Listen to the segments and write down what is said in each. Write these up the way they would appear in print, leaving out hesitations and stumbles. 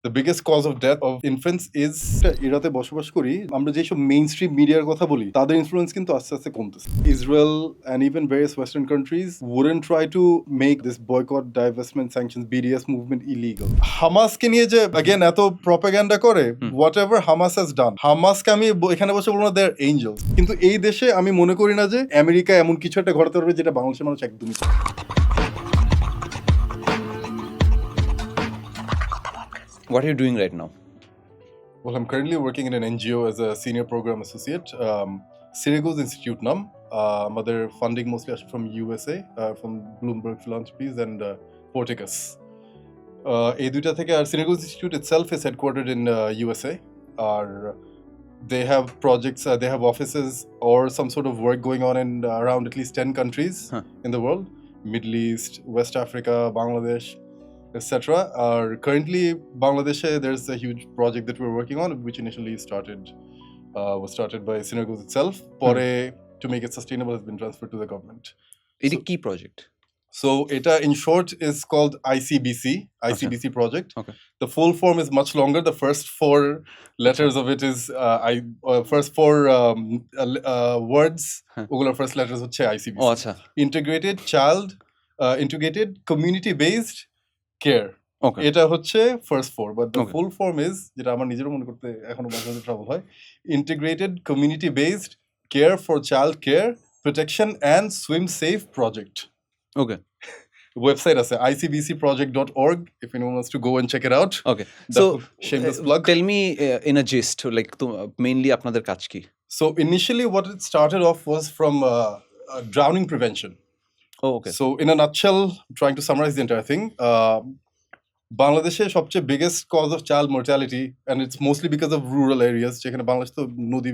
The biggest cause of death of infants is ইরাতে বসবাস করি আমরা যেসব মেইন স্ট্রিম মিডিয়ার কথা বলি তাদের ইনফ্লুয়েন্স কিন্তু আস্তে আস্তে কমতেছে Israel and even various western countries wouldn't try to make this boycott divestment sanctions BDS movement illegal হামাসকে নিয়ে যে again এত প্রপাগান্ডা করে whatever Hamas has done হামাসকে আমি এখানে বসে বলবো না they're angels কিন্তু এই দেশে আমি মনে করি না যে আমেরিকা এমন কিছু একটা ঘটাতে পারবে যেটা বাংলাদেশের মানুষ একদমই What are you doing right now? Well, I'm currently working in an NGO as a senior program associate. Syracuse Institute NUM. Mother funding mostly from USA, from Bloomberg Philanthropies and Porticus. এই দুইটা থেকে আর Syracuse Institute itself is headquartered in USA. They have projects, they have offices or some sort of work going on in around at least 10 countries in the world. Middle East, West Africa, Bangladesh, etc. Currently, Bangladesh, there's a huge project that we're working on, which initially was started by Syracuse itself. To make it sustainable, has been transferred to the government. It's a key project. So, ETA in short is called ICBC project. Okay. The full form is much longer. The first four letters of it is first four words. Ogular first letters hoche ICBC. Oh, acha. Integrated community-based care. Okay. এটা হচ্ছে first four but the full form is যেটা আমার নিজেরও মনে করতে এখনো মাঝে মাঝে ট্রাবল হয় integrated community based care for child care protection and swim safe project okay website আছে icbcproject.org if anyone wants to go and check it out. Okay. So shameless plug. Tell me in a gist like mainly আপনাদের কাজ কি? So initially what it started off was from drowning prevention. Oh, okay. So in a nutshell, trying to summarize the entire thing, Bangladesh's সবচেয়ে biggest cause of child mortality, and it's mostly because of rural areas. যেখানে বাংলাদেশ তো নদী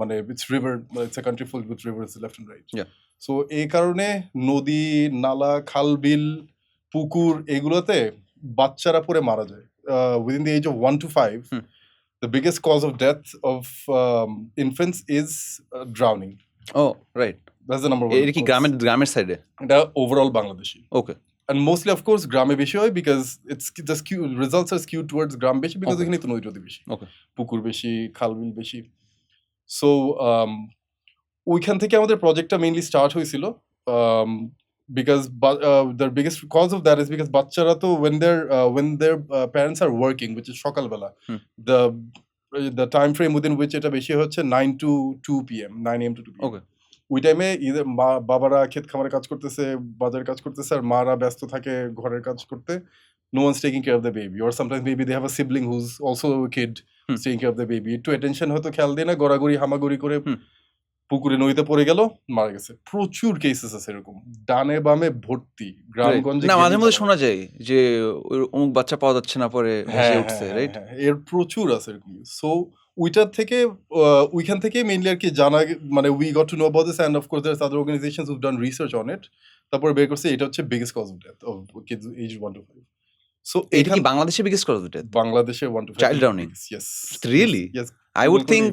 মানে it's river, it's a country full with rivers left and right. Yeah. So এই কারণে নদী, নালা, খাল, বিল, পুকুর এগুলোতে বাচ্চারা পড়ে মারা যায়. Within the age of 1 to 5, the biggest cause of death of infants is drowning. Oh, right. That's the number one. এটা কি গ্রামের সাইডে? এটা overall Bangladeshi. Okay. And mostly, of course, গ্রামে বেশি হয় because it's the results are skewed towards গ্রাম বেশি because এখানে তো নদী টদী বেশি, পুকুর বেশি, খাল বিল বেশি. So ওইখান থেকে আমাদের প্রজেক্টটা মেইনলি স্টার্ট হয়েছিল because the biggest cause of that is because বাচ্চারা তো when their parents are working, which is সকালবেলা, the time frame within which এটা বেশি হচ্ছে 9 to 2 p.m. 9 a.m. to 2 p.m. Okay. ওই টাইমে ঈদের বাবারা ক্ষেত খামারে কাজ করতেছে, বাজারের কাজ করতেছে, আর মারা ব্যস্ত থাকে ঘরের কাজ করতে. No one's taking care of the baby, or sometimes maybe they have a sibling who's also a kid who's taking care of the baby. একটু attention হয়তো খেয়াল দেয় না, গড়াগড়ি হামাগুড়ি করে পুকুরে নদীতে পড়ে গেল, মারা গেছে. প্রচুর কেসেস আছে এরকম, ডানে বামে ভর্তি গ্রামগঞ্জে. না মাঝে মধ্যে শোনা যায় যে অমুক বাচ্চা পাওয়া যাচ্ছে না, পরে ভেসে উঠছে, রাইট? এর প্রচুর আছে এরকম. সো ওইটার থেকে ওইখান থেকে মেইনলি আর কি জানা, মানে we got to know about this, and of course there other organisations who done research on it. তারপর বের করছে এটা হচ্ছে biggest cause of death of kids age 1 to 5. So এটা কি বাংলাদেশে বিগেস্ট কজ অফ ডেথ? বাংলাদেশে 1 to 5 child drowning. Yes. Really? Yes. I would think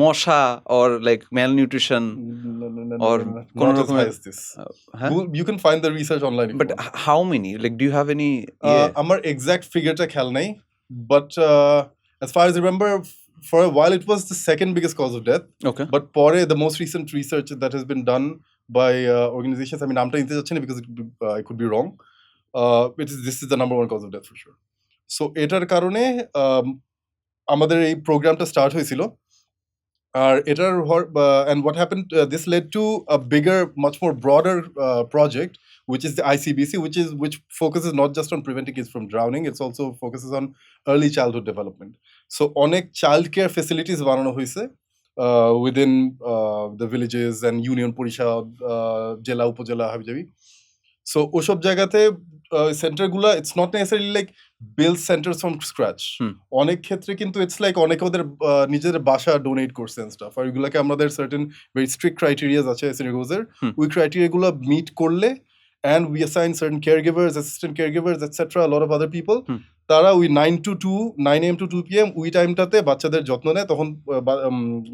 মশা or like malnutrition or not as high as this. You can find the research online. But how many? Like, do you have any? আমার exact figureটা খেয়াল নাই, but as far as I remember, for a while it was the second biggest cause of death. Okay. But pore the most recent research that has been done by organizations, I mean নামটা নিতে যাচ্ছি না because I could be wrong. This is the number one cause of death for sure. So এটার কারণে আমাদের এই প্রোগ্রামটা start হয়েছিল, আর এটার and what happened, this led to a bigger, much more broader project, which is the ICBC, which focuses not just on preventing kids from drowning, it also focuses on early childhood development. So অনেক child care facilities বানানো হয়েছে within the villages and union পরিষদ, জেলা উপজেলা হাবিজাবি. So ওসব জায়গাতে সেন্টারগুলা, it's not necessarily like build centers from scratch. অনেক ক্ষেত্রে কিন্তু it's like অনেকে ওদের নিজেদের বাসা ডোনেট করছে and stuff, আর এগুলাকে আমাদের certain very strict criteria আছে সিনেগোজের. ওই ক্রাইটেরিয়া গুলো মিট করলে, and we assign certain caregivers, assistant caregivers, etc., a lot of other people. তারা ওই 9 a.m. to 2 p.m. ওই টাইমটাতে বাচ্চাদের যত্ন নেয়. তখন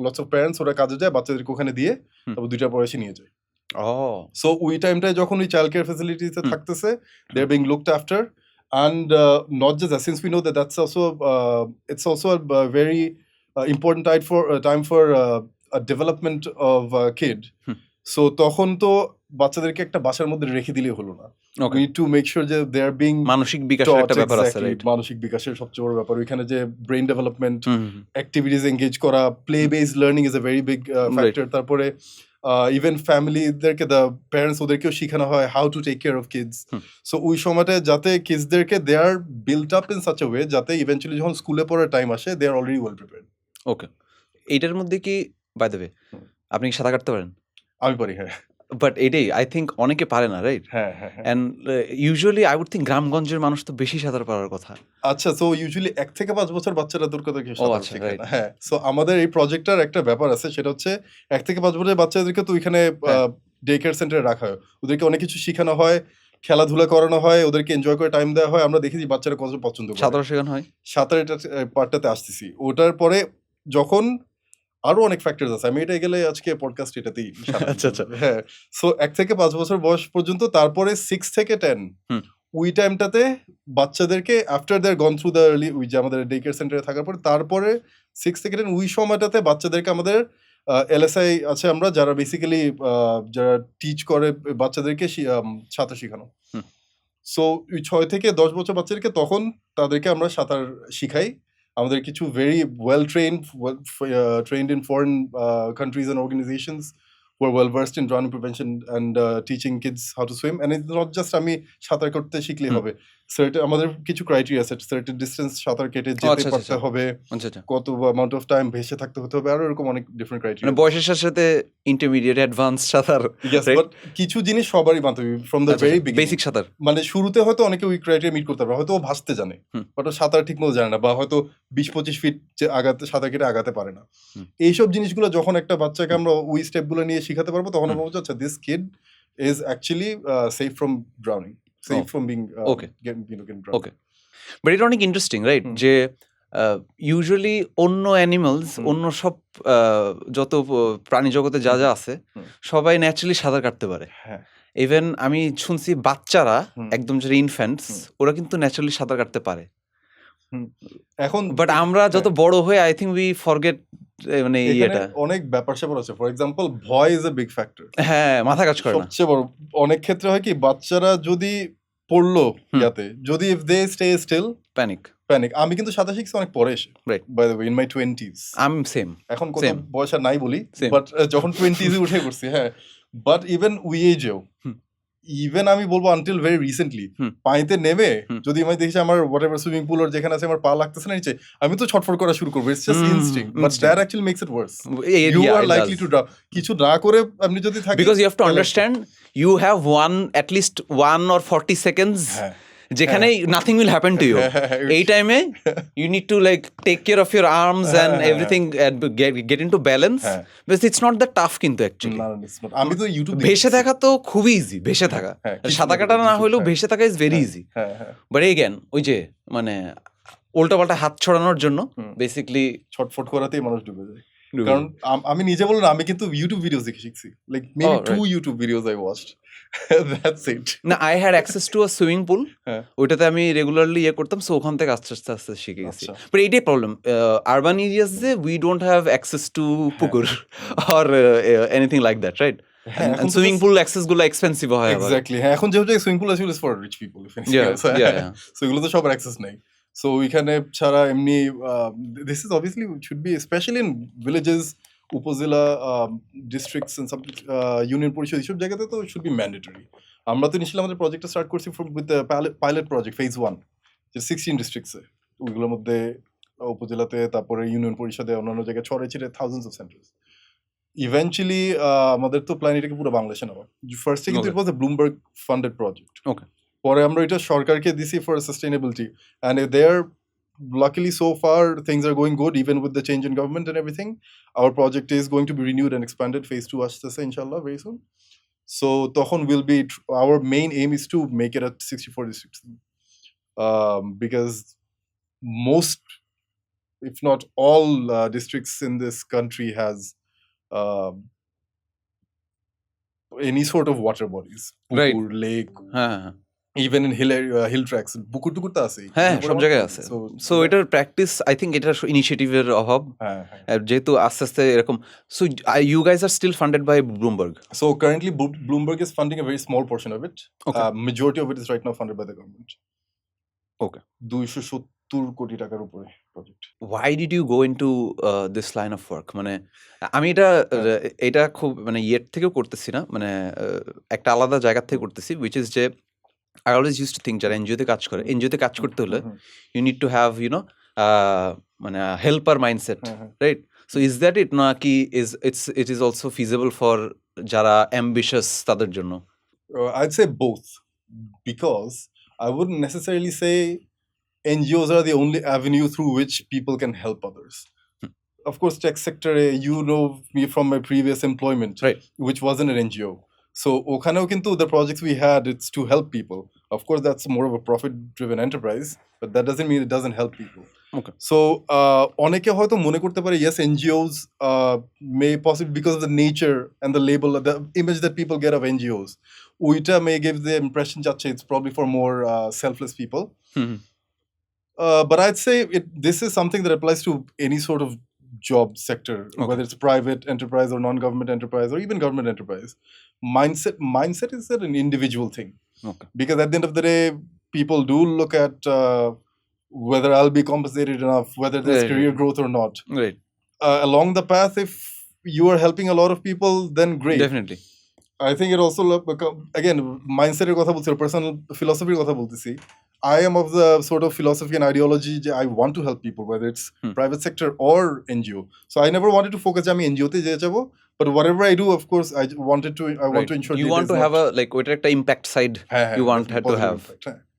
lots of parents ওরা কাজে যায়, বাচ্চাদেরকে ওখানে দিয়ে তারপর 2টা পরে এসে নিয়ে যায়. সো ওই টাইমটায় যখন ওই চাইল্ড কেয়ার ফ্যাসিলিটিসে থাকতেছে, they are being looked after, And not just that, since we know that that's also it's also a very important time for a development of a kid. So তখন তো বাচ্চাদেরকে একটা বাসার মধ্যে রেখে দিলে হলো না। We need to make sure that they are being মানসিক বিকাশের একটা ব্যাপার আছে, রাইট? মানসিক বিকাশের সবচেয়ে বড় ব্যাপার ওইখানে যে ব্রেন ডেভেলপমেন্ট, অ্যাক্টিভিটিজ এঙ্গেজ করা, play based learning is a very big factor. তারপরে ইভেন ফ্যামিলিদেরকে দ্য প্যারেন্টস ওদেরকেও শেখানো হয় how to take care of kids. So ওই সময়টা যাতে কিডসদেরকে they are built up in such a way যাতে ইভেন্চুয়ালি যখন স্কুলে পড়ার টাইম আসে they are already well prepared. Okay, এইটার মধ্যে কি বাই দ্য ওয়ে আপনি কি সাঁতার কাটতে পারেন? আমি পারি, হ্যাঁ। বাট এটাই আই থিঙ্ক অনেকে পারে না, রাইট? হ্যাঁ। And usually I would think গ্রামগঞ্জের মানুষ তো বেশি সাঁতার পারার কথা। আচ্ছা, সো ইউজুয়ালি 1 থেকে 5 বছর বাচ্চারা তোদেরকে সাঁতার শেখায় না। হ্যাঁ, সো আমাদের এই প্রজেক্টটার একটা ব্যাপার আছে, সেটা হচ্ছে 1 থেকে 5 বছরের বাচ্চাদেরকে তো ওইখানে ডে কেয়ার সেন্টারে রাখা হয়, ওদেরকে অনেক কিছু শেখানো হয়, খেলাধুলা করানো হয়, ওদেরকে এনজয় করে টাইম দেওয়া হয়। আমরা দেখেছি বাচ্চারা কত পছন্দ করে। সাঁতার শেখানো হয়, সাঁতার এটা পার্টটাতে আসতেছি। ওটার পরে যখন আরো অনেক ফ্যাক্টরস আছে, আমি এটা গেলে আজকে পডকাস্ট এটাতেই। আচ্ছা। হ্যাঁ, সো 1 থেকে 5 বছর বয়স পর্যন্ত, তারপরে 6 থেকে 10 ওই টাইমটাতে বাচ্চাদেরকে after they are gone through the early, ওই যে আমাদের ডে কেয়ার সেন্টারে থাকার পর তারপরে 6 থেকে 10 ওই সময়টাতে বাচ্চাদেরকে আমাদের এলএসআই আছে আমরা যারা বেসিক্যালি যারা টিচ করে বাচ্চাদেরকে সাঁতার শেখানো। সো ওই 6 থেকে 10 বছর বাচ্চাদেরকে তখন তাদেরকে আমরা সাঁতার শিখাই। আমাদের কিছু very well trained in foreign countries and organizations who are well versed in drowning prevention and teaching kids how to swim. And it's not just আমি সাঁতার করতে শিখলেই হবে, আমাদের কিছু ক্রাইটেরিয়া আছে, সার্টেন ডিস্টেন্স সাঁতার কেটে যেতে পারতে হবে, কত অ্যামাউন্ট অফ টাইম ভেসে থাকতে হতে হবে, আর এরকম অনেক ডিফারেন্ট ক্রাইটেরিয়া। মানে বয়সের সাথে সাথে ইন্টারমিডিয়েট, অ্যাডভান্স সাঁতার, বাট কিছু জিনিস সবারই মানতে হবে from the very beginning. Basic সাঁতার মানে শুরুতে হয়তো অনেকে ওই ক্রাইটেরিয়া মিট করতে পারে, হয়তো ও ভাসতে জানে বাট ও সাঁতার ঠিক মতো জানে না, বা হয়তো 20-25 ফিট আগাতে সাঁতার কেটে আগাতে পারে না। এইসব জিনিসগুলো যখন একটা বাচ্চাকে আমরা ওই স্টেপগুলো নিয়ে শিখাতে পারবো, তখন আমরা বলছি আচ্ছা this kid is actually safe from drowning, safe from being getting drowned. Okay, but এটা অনেক ইন্টারেস্টিং, রাইট? যে ইউজুয়ালি অন্য অ্যানিমালস, অন্য সব যত প্রাণী জগতে যা যা আছে সবাই ন্যাচারালি সাঁতার কাটতে পারে। ইভেন আমি শুনছি বাচ্চারা একদম যারা ইনফ্যান্টস ওরা কিন্তু ন্যাচারালি সাঁতার কাটতে পারে এখন। বাট আমরা যত বড় হয়ে আই থিঙ্ক উই ফরগেট, মানে এটা অনেক ব্যাপার স্যাপার আছে। ফর এক্সাম্পল ভয় ইজ এ বিগ ফ্যাক্টর। হ্যাঁ, মাথা কাজ করে না। সবচেয়ে বড় অনেক ক্ষেত্রে হয় কি, বাচ্চারা যদি পড়লো ইয়াতে, যদি if they stay still panic. আমি কিন্তু সাঁতার শিখছি অনেক পরে এসে, by the way, in my 20s। I am same, এখন কত বয়স আর নাই বলি, বাট যখন 20s এ উঠে করছি। হ্যাঁ, বাট ইভেন উই এজেও, ইভেন আমি বলবো আনটিল ভেরি রিসেন্টলি পানিতে নেমে যদি আমি দেখছি আমার হোয়াটএভার সুইমিং পুল ওর যেখানে আছে আমার পা লাগতেছে না নিচে, আমি তো ছটফট করা শুরু করবো। It's just instinct, but that actually makes it worse. You are likely to drown. কিছু না করে আপনি যদি থাকেন, because you have to understand you have at least 1 or 40 seconds যেখানে nothing will happen to you. এই টাইমে you need to like take care of your arms and everything, get into balance, but it's not that tough কিন্তু actually. আমি তো YouTube ভেসে থাকা তো খুবই ইজি, ভেসে থাকা, সাঁতার কাটা না হলেও ভেসে থাকা is very easy. But again ওই যে মানে উল্টাপাল্টা হাত ছড়ানোর জন্য বেসিক্যালি ছটফট করাতেই মানুষ ডুবে যায়। কারণ আমি নিজে বললাম, আমি কিন্তু ইউটিউব ভিডিওস দেখে শিখছি, like maybe 2 YouTube videos I watched, that's it. না, I had access to a swimming pool, ওইটাতে আমি রেগুলারলি করতাম, সো ওখান থেকে আস্তে আস্তে শিখে গেছি। বাট এইটাই প্রবলেম, আরবান এরিয়াসে we don't have access to pukur or anything like that, right? And swimming pool access গুলো এক্সপেন্সিভ হয়। এক্স্যাক্টলি, হ্যাঁ, এখন যেহেতু সুইমিং পুল আছে ফর রিচ পিপল, সো এগুলো তো সবার অ্যাক্সেস নেই। সো ওইখানে ছাড়া এমনি this is obviously should be specially in villages, উপজেলা, ডিস্ট্রিক্টস এন্ড সাব ইউনিয়ন পরিষদ, এইসব জায়গাতে তো শুড বি ম্যান্ডেটরি। আমরা তো ইনিশিয়ালি আমাদের প্রজেক্টটা স্টার্ট করছি উইথ পাইলট প্রজেক্ট ফেজ 1, যে 16 ডিস্ট্রিক্টসে, ওইগুলোর মধ্যে উপজেলাতে, তারপরে ইউনিয়ন পরিষদে, অন্যান্য জায়গায় ছড়িয়ে ছিটে থাউজেন্ডস অফ সেন্টার্স। ইভেন্চুয়ালি আমাদের তো প্ল্যান এটাকে পুরো বাংলাদেশে নেওয়া। ফার্স্টে কিন্তু it was a Bloomberg funded project. Okay, পরে আমরা এটা সরকারকে দিছি for sustainability, and they are luckily so far things are going good, even with the change in government and everything. Our project is going to be renewed and expanded. Phase 2 আসতেছে inshallah very soon. So tokhon will be, our main aim is to make it at 64 districts, because most, if not all, districts in this country has any sort of water bodies, right, lake, even in hill tracks পুকুর টুকুর তো আছে, হ্যাঁ সব জায়গায় আছে। So এটার practice I think এটার ইনিশিয়েটিভের অভাব, যেহেতু আস্তে আস্তে এরকম। So you guys are still funded by Bloomberg? So currently Bloomberg is funding a very small portion of it. Okay. Majority of it is right now funded by the government. Okay. 270 কোটি টাকার উপরে project. Why did you go into this line of work? মানে আমি এটা খুব মানে ইয়ের থেকেও করতেছি না, মানে একটা আলাদা জায়গা থেকে করতেছি, which is যে I always used to think যারা এনজিওতে কাজ করে, এনজিওতে কাজ করতে হলে you need to have মানে helper mindset, right? So is that it, না কি it is also feasible for যারা ambitious তাদের জন্য? I'd say both, because I wouldn't necessarily say NGOs are the only avenue through which people can help others. Of course, tech sector, you know me from my previous employment, right, which wasn't an NGO. So okhaneo kintu the projects we had, it's to help people. Of course, that's more of a profit-driven enterprise, but that doesn't mean it doesn't help people. Okay. So oneke hoyto mone korte pare, yes, NGOs may possibly, because of the nature and the label, the image that people get of NGOs, oita may give the impression that it's probably for more selfless people. But I'd say this is something that applies to any sort of job sector, whether it's private enterprise or non-government enterprise or even government enterprise. Mindset is an individual thing. Because at the end of the day, people do look at whether I'll be compensated enough, whether there's career growth or not. Right. Along the path, if you are helping a lot of people, then great. Definitely. I think it also, again, mindset er kotha bolchi, personal philosophy er kotha boltechi. I am of the sort of philosophy and ideology that I want to help people, whether it's private sector or NGO. So I never wanted to focus on NGO te jabo, but whatever I do, of course, I want to ensure you want to have a like ওইটা একটা impact side you want to have,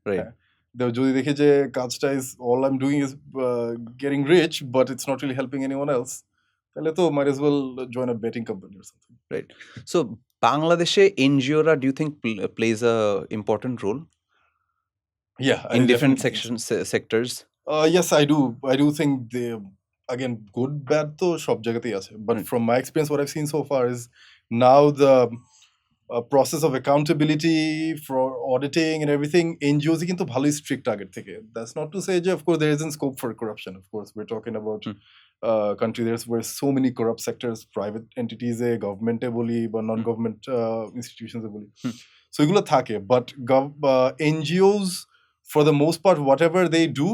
right? যদি দেখি যে কাজটা is all I'm doing is getting rich, but it's not really helping anyone else, তাহলে তো might as well join a betting company or something. Right. So বাংলাদেশে NGO-রা do you think plays a important role? Yeah, in different sectors. Yes, I do think they, again, good bad to সব জায়গাতেই আছে, but from my experience what I've seen so far is now the process of accountability for auditing and everything, NGOs কিন্তু ভালোই strict target থেকে. That's not to say যে of course there isn't scope for corruption. Of course we're talking about country there's where so many corrupt sectors, private entities government বলি বা non-government institutions বলি, so এগুলো থাকে, but NGOs for the most part, whatever they do,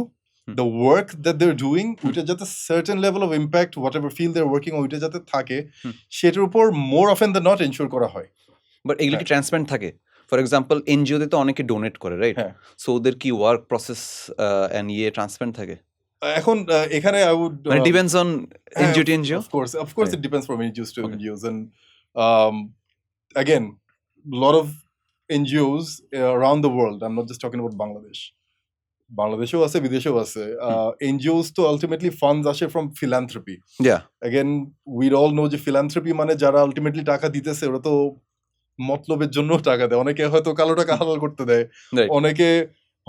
the work that they're doing, ওইটা যাতে certain level of impact, whatever field they're working on, ওইটা যাতে থাকে, সেটার উপর more often than not ensure করা হয়। But এগুলো কি ট্রান্সপারেন্ট থাকে? ফর এক্সাম্পল এনজিওতে তো অনেকে ডোনেট করে, রাইট? সো ওদের কি ওয়ার্ক প্রসেস এন্ড ট্রান্সপারেন্ট থাকে? এখন এখানে I would মানে depends on NGO to NGO. Of course it depends from NGOs to NGOs, and again, a lot of NGOs around the world, I'm not just talking about Bangladesh, বাংলাদেশেও আছে বিদেশেও আছে, NGOs তো ultimately funds আসে from philanthropy. Yeah. Again, we all know যে philanthropy মানে যারা ultimately টাকা দিতেছে ওরা তো মতলবের জন্য টাকা দেয়, অনেকে হয়তো কালো টাকা হালাল করতে দেয়, অনেকে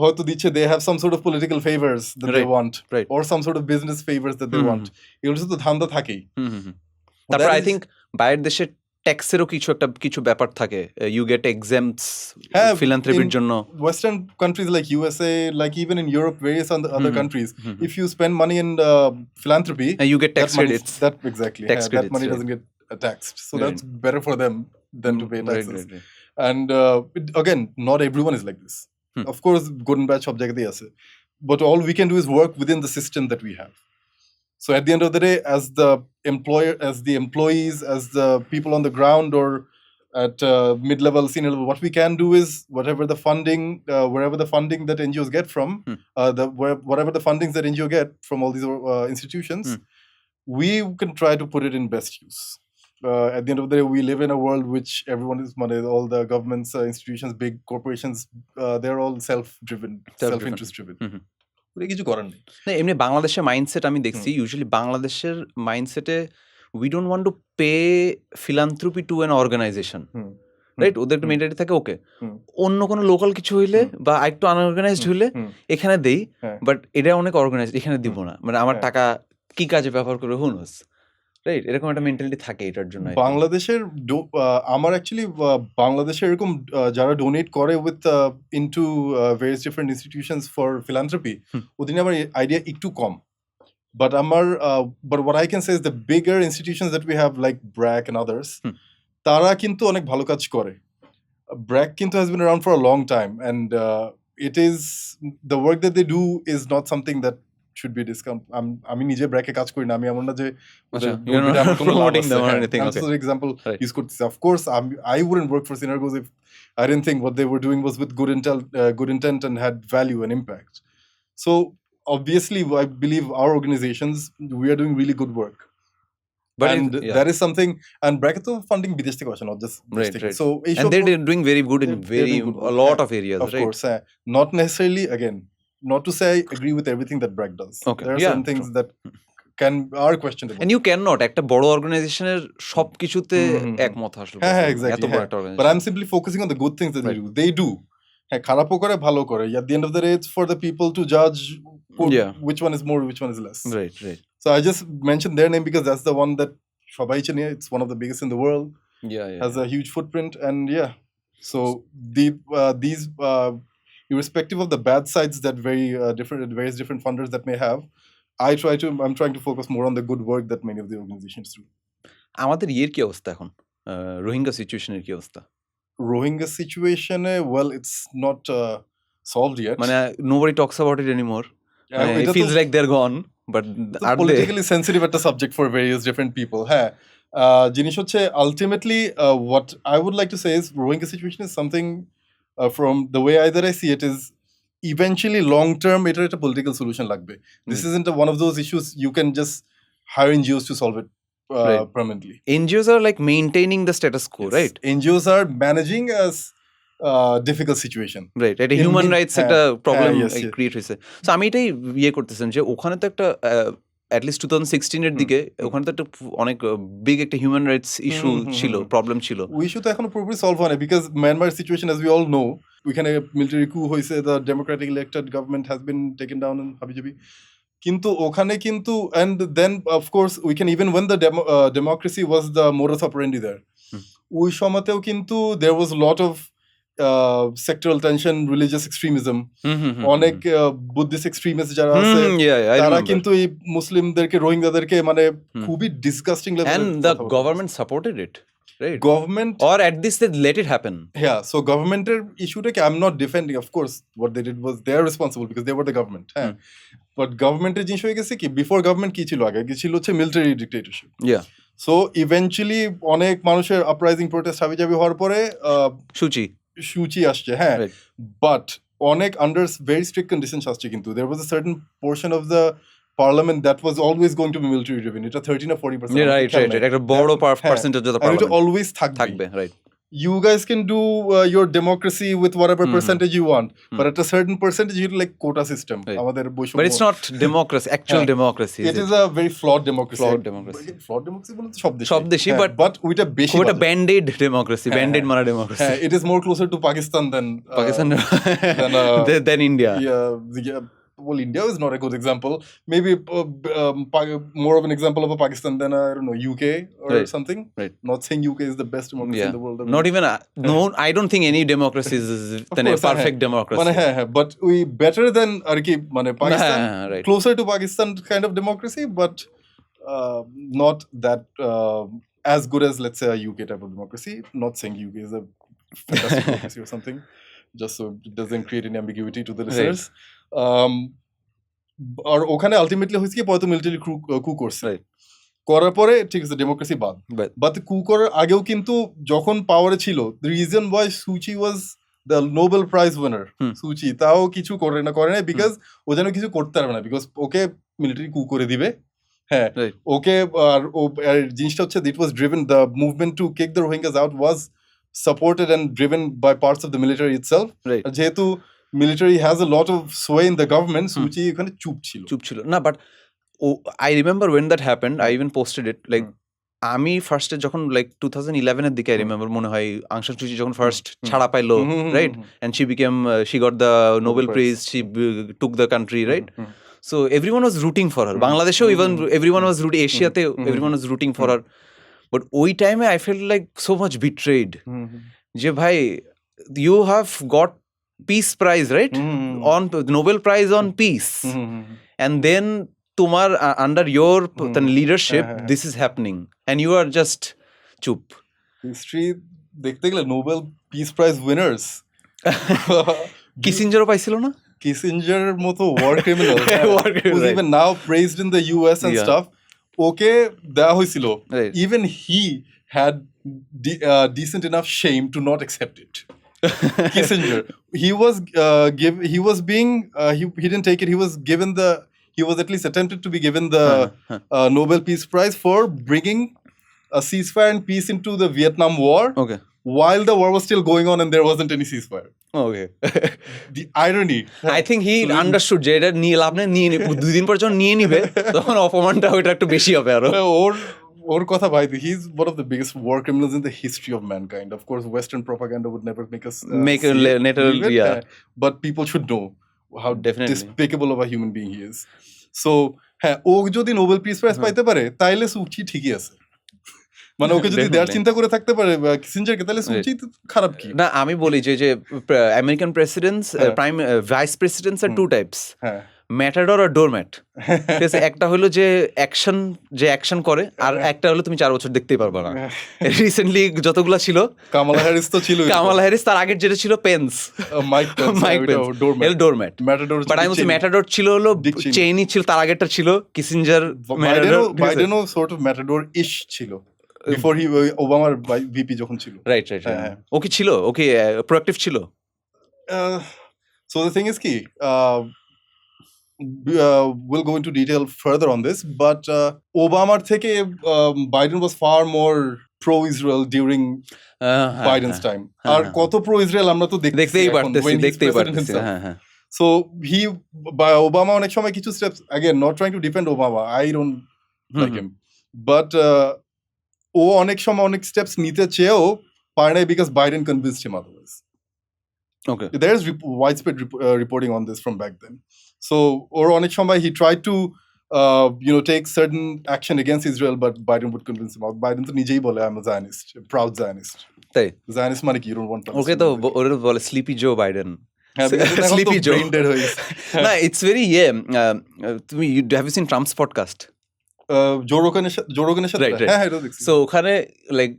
হয়তো দিচ্ছে they have some sort of political favors that they want, or some sort of business favors that they want, এগুলো তো ধান্দা থাকেই। তারপর I think বাইরের দেশে ট্যাক্সেরও কিছু ব্যাপার থাকে, you get exempts philanthropyর জন্য। Western countries like USA, like even in Europe, various other countries, if you spend money in philanthropy, you get tax credits. Exactly. Tax credits, that money doesn't get taxed, so that's better for them than to pay taxes. And again, not everyone is like this. Of course, good and bad সব জায়গাতেই আছে, but all we can do is work within the system that we have. So at the end of the day, as the employer, as the employees, as the people on the ground or at mid-level, senior level, what we can do is whatever the funding, wherever the funding that NGOs get from, whatever the fundings that NGO get from all these institutions, we can try to put it in best use. At the end of the day, we live in a world which everyone is money, all the governments, institutions, big corporations, they're all self-driven, self-interest-driven. কিছু করার নেই। না, এমনি বাংলাদেশের mindset আমি দেখছি, usually বাংলাদেশের মাইন্ডসেটে we don't want to pay philanthropy to an organisation, right? ওদের একটা মেন্টালিটি থাকে, ওকে অন্য কোনো লোকাল কিছু হইলে বা একটু আনঅর্গানাইজড হইলে এখানে দেই, বাট এটা অনেক অর্গানাইজড, এখানে দিব না, মানে আমার টাকা কি কাজে ব্যবহার করে হু নোস। রাইট, এরকম একটা মেন্টালিটি থাকে এটার জন্য। বাংলাদেশের আমার অ্যাকচুয়ালি বাংলাদেশে এরকম যারা ডোনেট করে with into various different institutions for philanthropy, ওদিনে আমার আইডিয়া একটু কম। But but what I can say is the bigger institutions that we have like BRAC and others, তারা কিন্তু অনেক ভালো কাজ করে। BRAC কিন্তু has been around for a long time, and it is the work that they do is not something that should be discounted. আমি নিজে BRAC এ কাজ করি না, আমি এমন না যে example use করতেছি। Of course I wouldn't work for Synergos if I didn't think what they were doing was with good intent and had value and impact. So obviously I believe our organizations, we are doing really good work, but that is something, and bracket of funding bidesh theke ashe, not just right. So and they're doing very good in a lot of areas, of course, not necessarily, again, not to say I agree with everything that BRAC does. There are certain things that are questionable, and you cannot একটা বড় অর্গানাইজেশনের সবকিছুতে একমত আসলে। এত বড় একটা organisation, but I'm simply focusing on the good things that they do. হ্যাঁ, খারাপও করে ভালো করে। At the end of the day, it's for the people to judge which one is more, which one is less. Right. So I just mentioned their name because that's the one that সবাই চেনে. It's one of the biggest in the world. Has a huge footprint, and so these irrespective of the bad sides that various different funders that may have, I'm trying to focus more on the good work that many of the organizations do. আমাদের কি অবস্থা এখন, রোহিঙ্গা সিচুয়েশনের কি অবস্থা? Rohingya situation, well, it's not solved yet. Nobody talks about it anymore. It feels like they're gone, but are politically sensitive at the subject for various different people. জিনিস হচ্ছে ultimately what I would like to say is Rohingya situation is something from the way that I see it is eventually long term এটা একটা political solution লাগবে. This isn't one of those issues you can just hire NGOs to solve it permanently. NGOs are like maintaining the status quo, right? NGOs are managing a difficult situation, right? একটা human rights একটা problem create হয়েছে। So আমি এটাই করতেছেন যে ওখানে তো একটা অ্যাটলিস্ট 2016 এর দিকে ওখানে তো একটা অনেক বিগ একটা হিউম্যান রাইটস ইস্যু ছিল, প্রবলেম ছিল। ওই ইস্যু তো এখনো পুরোপুরি সলভ হয় না, because Myanmar situation as we all know, ওইখানে মিলিটারি কু হয়েছে, the democratic elected government has been taken down in হাবিজাবি। কিন্তু ওখানে কিন্তু and then of course we can even when the democracy was the modus operandi there, ওই সময়তেও কিন্তু there was a lot of sectoral tension, religious extremism, অনেক Buddhist extremist যারা আছে তারা কিন্তু এই মুসলিমদেরকে রোহিঙ্গাদেরকে মানে খুবই ডিসগাস্টিং লেভেলে, and the government supported it, right? Government, or at least they let it happen. So governmenটের ইস্যুটাকে I'm not defending, of course what they did was they are responsible because they were the government. But governmenটের জিনিস হয়ে গেছে কি, before government কি ছিল, আগে ছিল হচ্ছে military dictatorship. So eventually অনেক মানুষের আপরাইজিং প্রোটেস্ট হাবিজাবি হওয়ার পরে সূচি আসছে, বাট অনেক আন্ডার ভেরি স্ট্রিক্ট কন্ডিশনস আসছে। কিন্তু there was a certain portion of the parliament that was always going to be military driven. এটা 13 or 40%, right, একটা বড় পার্সেন্টেজ অফ দ্য পার্লামেন্ট, এটা অলওয়েজ থাকবে, right? You guys can do your democracy with whatever percentage you want, but at a certain percentage you like quota system. But it's not democracy, actual democracy. It is a very flawed democracy. Flawed democracy বলতে সব দেশই, but with a বেশি একটা band-aid democracy, band-aid মারা democracy. It is more closer to Pakistan than India. Well, India is not a good example. Maybe more of an example of a Pakistan than I don't know, UK or something. Right. Not saying UK is the best democracy in the world. Not even no, I don't think any democracy is than a perfect democracy. But we better than Pakistan, closer to Pakistan kind of democracy, but not that as good as, let's say, a UK type of democracy. Not saying UK is a fantastic democracy or something, just so it doesn't create any ambiguity to the listeners. আর ওখানে ultimately হয়েছে কি, পরে military কু করছে, করার পরে ঠিক আছে ডেমোক্রেসি বাট কু করার আগেও কিন্তু যখন পাওয়ারে ছিল, the reason why Suchi was the Nobel Prize winner, সুচি তাও কিছু করে না বিকজ ও যেন কিছু করতে পারবে না, বিকজ ওকে মিলিটারি কু করে দিবে। ওকে, আর জিনিসটা হচ্ছে it was driven, the movement to kick the Rohingyas out was supported and driven by parts of the military itself. যেহেতু military has a lot of sway in the government, সুচি এখানে চুপ ছিল না। But I remember when that happened, I even posted it, like আমি ফার্স্টে যখন like 2011 এর দিকে I remember মনে হয় আং সান সু চি যখন ফার্স্ট ছাড়া পাইলো, right, and she got the Nobel Prize, she took the country, right? So everyone was rooting for her. Bangladesh, even everyone was rooting. Asia, everyone was rooting for her. But ওই time I felt like so much betrayed. যে ভাই, you have got peace prize, right? On Nobel Prize on peace. And then তোমার under your leadership this is happening and you are just চুপ. History দেখতে গেলে Nobel Peace Prize winners কিসিঞ্জারও পাইছিল না? Kissinger মতো war criminal who's even now praised in the US and stuff, ওকে দেওয়া হয়েছিল, even he had decent enough shame to not accept it. Kissinger, he didn't take it. He was at least attempted to be given the Nobel Peace Prize for bringing a ceasefire and peace into the Vietnam War. Okay. While the war was still going on and there wasn't any ceasefire. Okay. The irony. I think he understood যে এটা নিয়ে লাভ নেই, নিয়ে 2 দিন পর যখন নিয়ে নিবে তখন অপমানটা ওটা একটু বেশি হবে আরো। ওর কথা ভাই, he's one of the biggest war criminals in the history of mankind. Of course, Western propaganda would never make us but people should know how despicable of a human being he is. So, হ্যাঁ, ও যদি Nobel peace prize পাইতে পারে তাইলে সুচি ঠিকই আছে। মানে ওকে যদি দেয়ার চিন্তা করে থাকতে পারে কিসিঞ্জারকে, তাহলে সুচি খারাপ কি না? আমি বলি যে আমেরিকান প্রেসিডেন্টস, ভাইস প্রেসিডেন্টস আর 2 টাইপস, ম্যাটাডর আর ডোরম্যাট। ঠিক আছে, একটা হলো যে অ্যাকশন করে, আর একটা হলো তুমি 4 বছর দেখতেই পারবা না। রিসেন্টলি যতগুলা ছিল, কামালা হ্যারিস তো ছিল, কামালা হ্যারিস, তার আগের যেটা ছিল Pence, Mike Pence, doormat. But আমি বলছি ম্যাটাডর ছিল হলো চেইনি ছিল, তার আগেরটা ছিল কিসিঞ্জার। বাইডেনও সর্ট অফ ম্যাটাডর ইশ ছিল বিফোর হি ওবামার ভিপি যখন ছিল। রাইট। ওকে ছিল, ওকে প্রোঅ্যাক্টিভ ছিল। So the thing is key. We'll go into detail further on this, but Obama theke Biden was far more pro-Israel during Biden's time. Ar koto pro-Israel amra to দেখতেই পারতেছি। So by Obama onek shomoy kichu steps, again not trying to defend Obama, I don't like him, but ও অনেক সময় অনেক steps নিতে চেয়েও পারে নাই because Biden convinced him otherwise. Okay. There's widespread reporting on this from back then. So, or onek shomoy he tried to take certain action against Israel, but Biden would convince him. Biden to নিজেই বলে I'm a Zionist, a proud Zionist. তাই Zionist মানে কি? You don't want Palestine. Okay, তো ওরে বলে sleepy Joe Biden. Sleepy Joe. No, it's very তুমি have you seen Trump's podcast? জোরোগানের সাথে, হ্যাঁ, সো ওখানে লাইক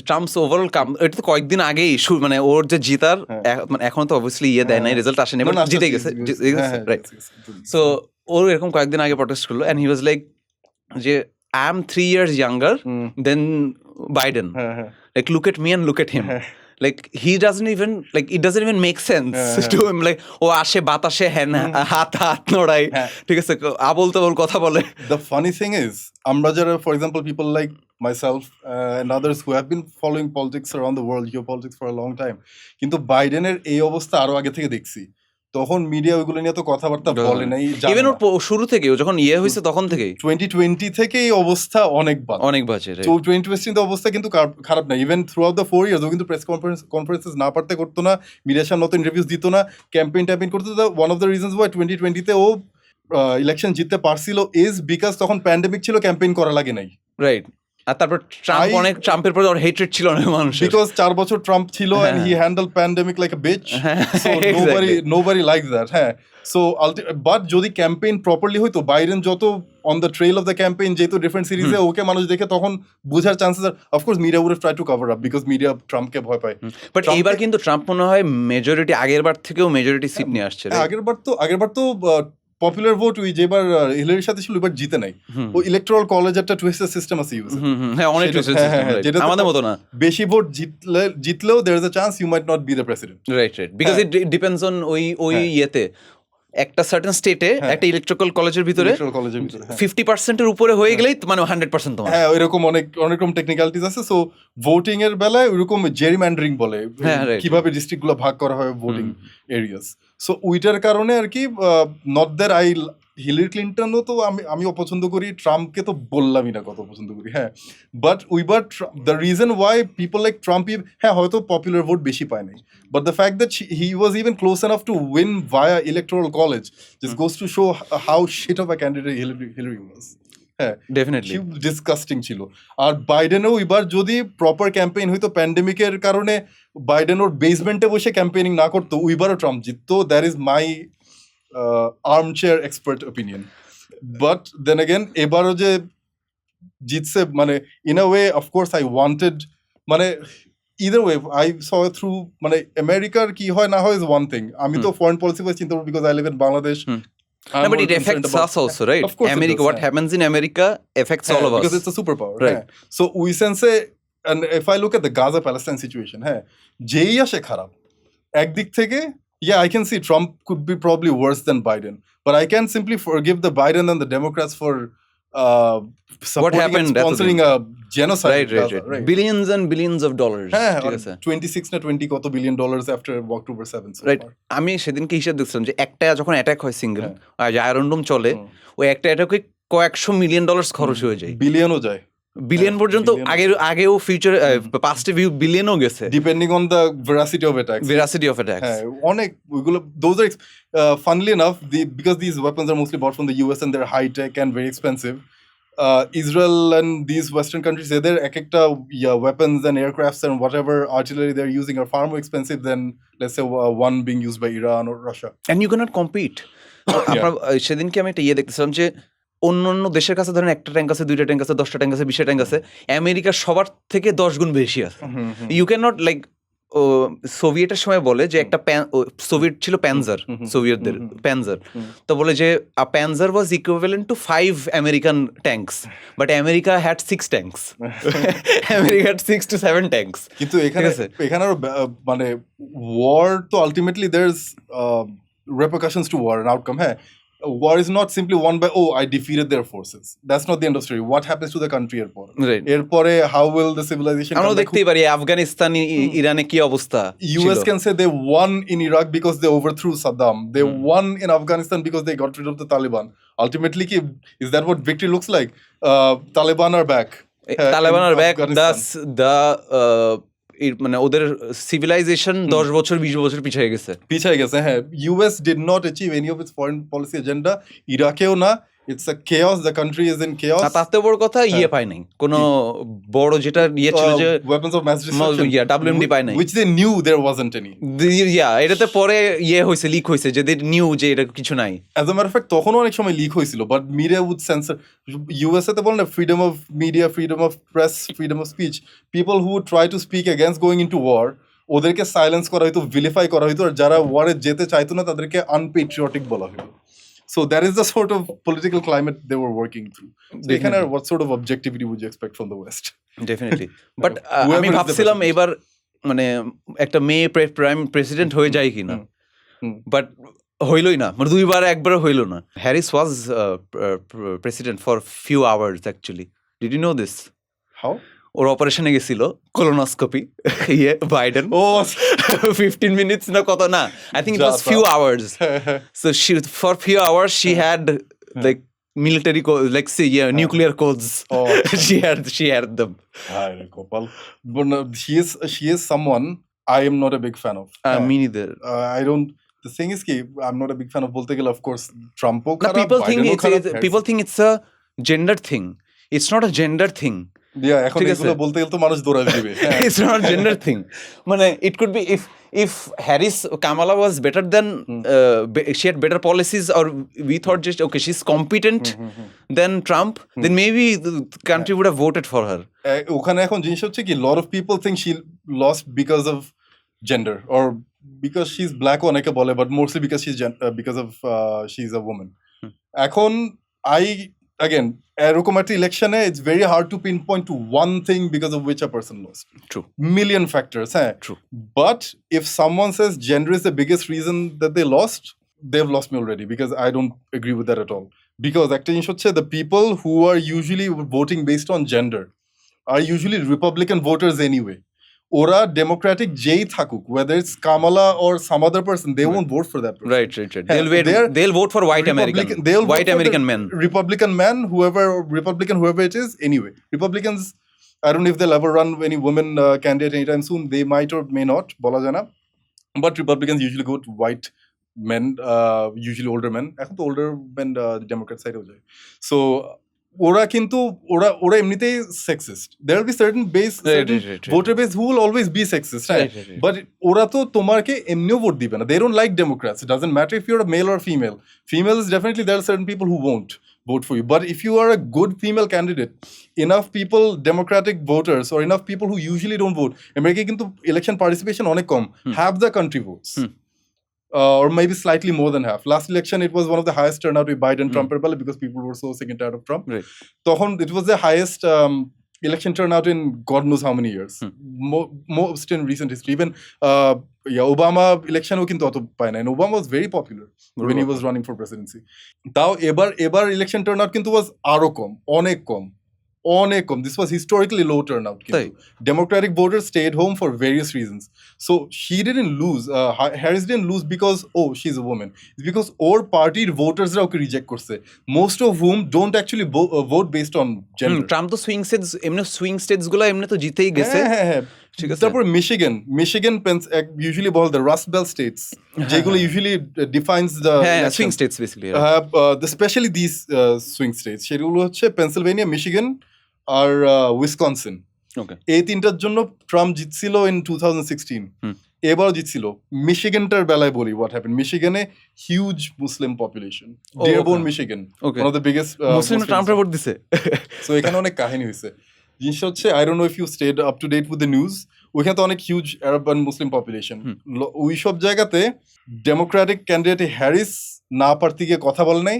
ট্রাম্পস ওভারঅল এটা তো কয়েকদিন আগেই মানে ওর যে জিতার, মানে এখন তো অবভিয়াসলি দেয় নাই, রেজাল্ট আসেনি, বাট জিতে গেছে, রাইট। সো ওর এরকম কয়েকদিন আগে প্রটেস্ট করলো, এন্ড হি ওয়াজ লাইক যে I am 3 years younger than Biden, like look at me and look at him. Like he doesn't even make sense to him. Like ও আসে বাতাসে হাত নড়াই, ঠিক আছে, আবল তাবল কথা বলে। The funny thing is, আমরা যারা, for example, people like myself and others who have been following politics around the world, geopolitics for a long time, কিন্তু বাইডেনের এই অবস্থা আরো আগে থেকে দেখছি। তখন মিডিয়া ওইগুলো নিয়ে তো কথাবার্তা বলে নাই, ইভেন ওর শুরু থেকে, যখন হয়েছে তখন থেকেই, 2020 থেকে এই অবস্থা অনেক বাজে। তো 2020 অবস্থা কিন্তু খারাপ না। Even through out the 4 years ও কিন্তু প্রেস কনফারেন্সেস না পারতে করতো না, মিডিয়ার সামনে নতুন ইন্টারভিউস দিত না, ক্যাম্পেইন করতো। One of the reasons why 2020 ও ইলেকশন জিততে পারছিল ইজ বিকজ তখন প্যান্ডেমিক ছিল, ক্যাম্পেইন করা লাগে নাই। রাইট। আর তারপর ট্রাম্পের পর হেট্রেড ছিল অনেক মানুষের, বিকজ 4 বছর ট্রাম্প ছিল and he handled pandemic like a bitch. So nobody likes that. হ্যাঁ, সো বাট যদি ক্যাম্পেইন প্রপারলি হইতো, বাইডেন যত on the trail of the campaign, যেহেতু ডিফারেন্ট সিরিজে ওকে মানুষ দেখে, তখন বোঝার চান্সেস আর of course media would have tried to cover up because media ট্রাম্পকে ভয় পায়। বাট এইবার কিন্তু ট্রাম্প মনে হয় মেজরিটি, আগের বার থেকেও মেজরিটি সিট নিয়ে আসছে। আগেরবার তো পপুলার ভোট ওই যেবার হিলারির সাথে ছিল, এবার জিতে নাই। ও ইলেকট্রাল কলেজ একটা টুইস্টেড সিস্টেম আছে ইউএস, হ্যাঁ, অনেক টুইস্টেড সিস্টেম, যেটা আমাদের মতো না। বেশি ভোট জিতলেও there is a chance you might not be the president. Right, because it depends on ওই ইয়েতে একটা সার্টেন স্টেটে একটা ইলেকট্রিক্যাল কলেজের ভিতরে 50% এর উপরে হয়ে গেলেই মানে 100% তোমার। হ্যাঁ, ওইরকম অনেক রকম টেকনিক্যালিটিস আছে। সো ভোটিং এর বেলায় ওইরকম জেরিম্যান্ডারিং বলে, কিভাবে ডিস্ট্রিক্টগুলো ভাগ করা হয় ভোটিং এরিয়াস। সো ওইটার কারণে আর কি, নট দ্যাট আই হিলারি ক্লিন্টনও তো আমি অপছন্দ করি, ট্রাম্পকে তো বললামই না কত অপছন্দ করি, হ্যাঁ, but the reason why people like Trump, হ্যাঁ হয়তো পপুলার ভোট বেশি পায় নাই, but the fact that he was even close enough to win via electoral college just goes to show how shit of a candidate Hillary was. হ্যাঁ, definitely disgusting ছিল। আর বাইডেনও এবার যদি proper campaign হইতো, প্যান্ডেমিকের কারণে বাইডেন ওর বেসমেন্টে বসে ক্যাম্পেইনিং না করতো, ওইবারও ট্রাম্প জিততো। That is my armchair expert opinion. But then again এবারও যে জিতছে, মানে in a way of course I wanted, মানে either way I saw it through, মানে আমেরিকার কি হয় না হয় is one thing, আমি তো ফরেন পলিসি বলে চিন্তা করব because I live in Bangladesh. No, but it affects us also, right? Of course America, does, what happens in America affects all of us. Because it's a superpower. Right. So we sense, and if I look at the Gaza Palestine situation, যেই আসে খারাপ একদিক থেকে, yeah, I can see Trump could be probably worse than Biden, but I can simply forgive the Biden and the Democrats for supporting happened, and sponsoring a genocide. Right. Billions and billions of dollars. ঠিক আছে, 26 না 20 কত billion dollars after October 7th. Right. আমি সেদিনকে হিসাব দেখছিলাম যে একটা যখন অ্যাটাক হয় সিঙ্গেল, যে আয়রন ডোম চলে, ওই একটা অ্যাটাকে কয়েকশো মিলিয়ন ডলার্স খরচ হয়ে যায়, বিলিয়নও যায়, বিলিয়ন পর্যন্ত, আগেও ফিউচার পাস্টে ভিউ বিলিয়নও গেছে, depending on the veracity of attacks. অনেক ওইগুলো, those are funnily enough, because these weapons are mostly bought from the US and they're high tech and very expensive, Israel and these Western countries, their ekekta weapons and aircrafts and whatever artillery they're using are far more expensive than, let's say, one being used by Iran or Russia. And you cannot compete. সেদিনকে আমি একটা দেখতেছিলাম যে অন্য দেশের কাছে ধরেন একটা ট্যাঙ্ক আছে, দুইটা ট্যাঙ্ক আছে, 10টা ট্যাঙ্ক আছে, 20টা ট্যাঙ্ক আছে, আমেরিকার সবার থেকে 10 গুণ বেশি আছে। ইউ ক্যান নট লাইক, সোভিয়েটের সময় বলে যে একটা সোভিয়েট ছিল প্যানজার, সোভিয়েতদের প্যানজার, তো বলে যে panzer was equivalent to 5 American tanks, but America had 6 tanks, America had 6 to 7 tanks. কিন্তু এখানে মানে ওয়ার তো ultimately there is repercussions to war, an outcome. War is not simply won by, I defeated their forces. That's not the end of story. What happens to the country এরপরে? How will the civilization? আমরা দেখতেই পারি আফগানিস্তান, ইরানে কি অবস্থা। US can say they won in Iraq because they overthrew Saddam. They won in Afghanistan because they got rid of the Taliban. Ultimately, is that what victory looks like? Taliban are back. Taliban are back. The মানে ওদের civilisation 10 বছর 20 বছর পিছিয়ে গেছে। হ্যাঁ, US did not achieve any of its foreign policy agenda. ইরাকেও না। It's a chaos. The country is in chaos. তাতে বড় কথা পায় নাই কোনো বড়, যেটা ছিল যে weapons of mass destruction, WMD পায় নাই, which they knew there wasn't any. এটাতে পরে হইছে, লিক হইছে, যে they knew যে এটা কিছু নাই। As a matter of fact, তখনও অনেক সময় লিক হয়েছিল, but media would censor. USA তে বলেন না, freedom of media, freedom of press, freedom of speech. People who would try to speak against going into war, ওদেরকে সাইলেন্স করা হইতো, vilify করা হইতো, আর যারা ওয়ারে যেতে চাইতো না তাদেরকে unpatriotic বলা হইতো। So that is the sort of political climate they were working through. So এখানে what sort of objectivity would you expect from the West? Definitely. But আমি ভাবছিলাম এবার মানে একটা মেয়ে প্রাইম প্রেসিডেন্ট হয়ে যায় কিনা, বাট হইলই না, মানে দুইবার একবারও হইল না। Harris was president for few hours actually. Did you know this? How? ওর অপারেশনে গেছিল, কোলোনোস্কোপি, বাইডেন 15 minutes না কত না, I think it was few hours. So for few hours she had like military like nuclear codes. she had them. She is someone I am not a big fan of. Me neither. I don't. The thing is I'm not a big fan of bolte gele, of course Trump o kharap, people think it's a gender thing. It's not a gender thing. এখন এগুলো বলতে গেলে তো মানুষ দৌড়ায় দিবে। It's not a gender thing. মানে it could be if Kamala was better than she had better policies, or we thought just okay she's competent than Trump, then maybe the country would have voted for her. ওখানে এখন জিনিস হচ্ছে কি, lot of people think she lost because of gender or because she's black, অনেকে বলে, but mostly because she's a woman. এখন again, এরকম একটা ইলেকশনে it's very hard to pinpoint to one thing because of which a person lost. True. Million factors. True. But if someone says gender is the biggest reason that they lost, they've lost me already, because I don't agree with that at all. Because একটা জিনিস হচ্ছে, the people who are usually voting based on gender are usually Republican voters anyway. ওরা Democratic যেই থাকুক, whether it's Kamala or some other person, they won't vote for that person. Right. হ্যাঁ, They'll vote for white American men. Republican man, whoever it is. Anyway, Republicans, I don't know if they'll ever run any women candidate anytime soon. They might or may not, বলা যায় না. But Republicans usually go to white men, usually older men. এখন তো older men Democrat side যায়. So ওরা কিন্তু ওরা এমনিতেই sexist. There will be certain voter base who will always be sexist, right? But ওরা তো তোমাকে এমনিও ভোট দিবে না. They don't like Democrats. It doesn't matter if you're a male or female. Females, definitely there are certain people who won't vote for you. But if you are a good female candidate, enough people, Democratic voters, or enough people who usually don't vote, America কিন্তু election participation অনেক কম, half the country votes. Or maybe slightly more than half. Last election, it was one of the highest turnout with Biden-Trump because people were so sick and tired of Trump. Right. It was the highest election turnout in God knows how many years. Most in recent history. Even Obama election কিন্তু অত পায় না. And Obama was very popular when he was running for presidency. তাও এবার election turnout কিন্তু was আরো কম, অনেক কম. This was historically low turnout. Democratic voters stayed home for various reasons. So she didn't lose. Harris didn't lose because she's a woman. It's because our party voters ra oke reject korche. Most of whom don't actually vote based on gender. Trump to swing states গুলো এমনি তো জিতেই গেছে। ঠিক আছে। তারপর Michigan usually ball the Rust Belt states যেগুলো usually defines the swing states basically. Especially these swing states সেগুলো হচ্ছে Pennsylvania, Michigan আর Wisconsin. Okay. এই তিনটার জন্য ট্রাম্প জিতছিল in 2016. এবারও জিতছিল। মিশিগানটার বেলায় বলি what happened. মিশিগানে huge Muslim population. Dearborn, Michigan. One of the biggest মুসলিম ট্রাম্পের ভোট দিছে। So এখানে অনেক কাহিনী হয়েছে। জিনিসটা হচ্ছে I don't know if you stayed up to date with the news. ওইখানে তো অনেক huge Arab and Muslim population. ওই সব জায়গাতে ডেমোক্রেটিক ক্যান্ডিডেট হ্যারিস না পারতে গিয়ে কথা বলে নাই।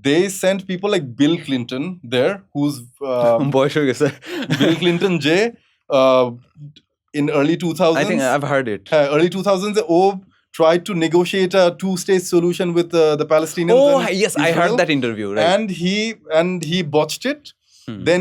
They sent people like Bill Clinton there, who's বয়স হয়ে গেছে। Bill Clinton in early 2000s. I think I've heard it. Early 2000s, tried to negotiate a two-state solution with the Palestinians. Yes, Israel. I heard that interview. Right. And he botched it. Then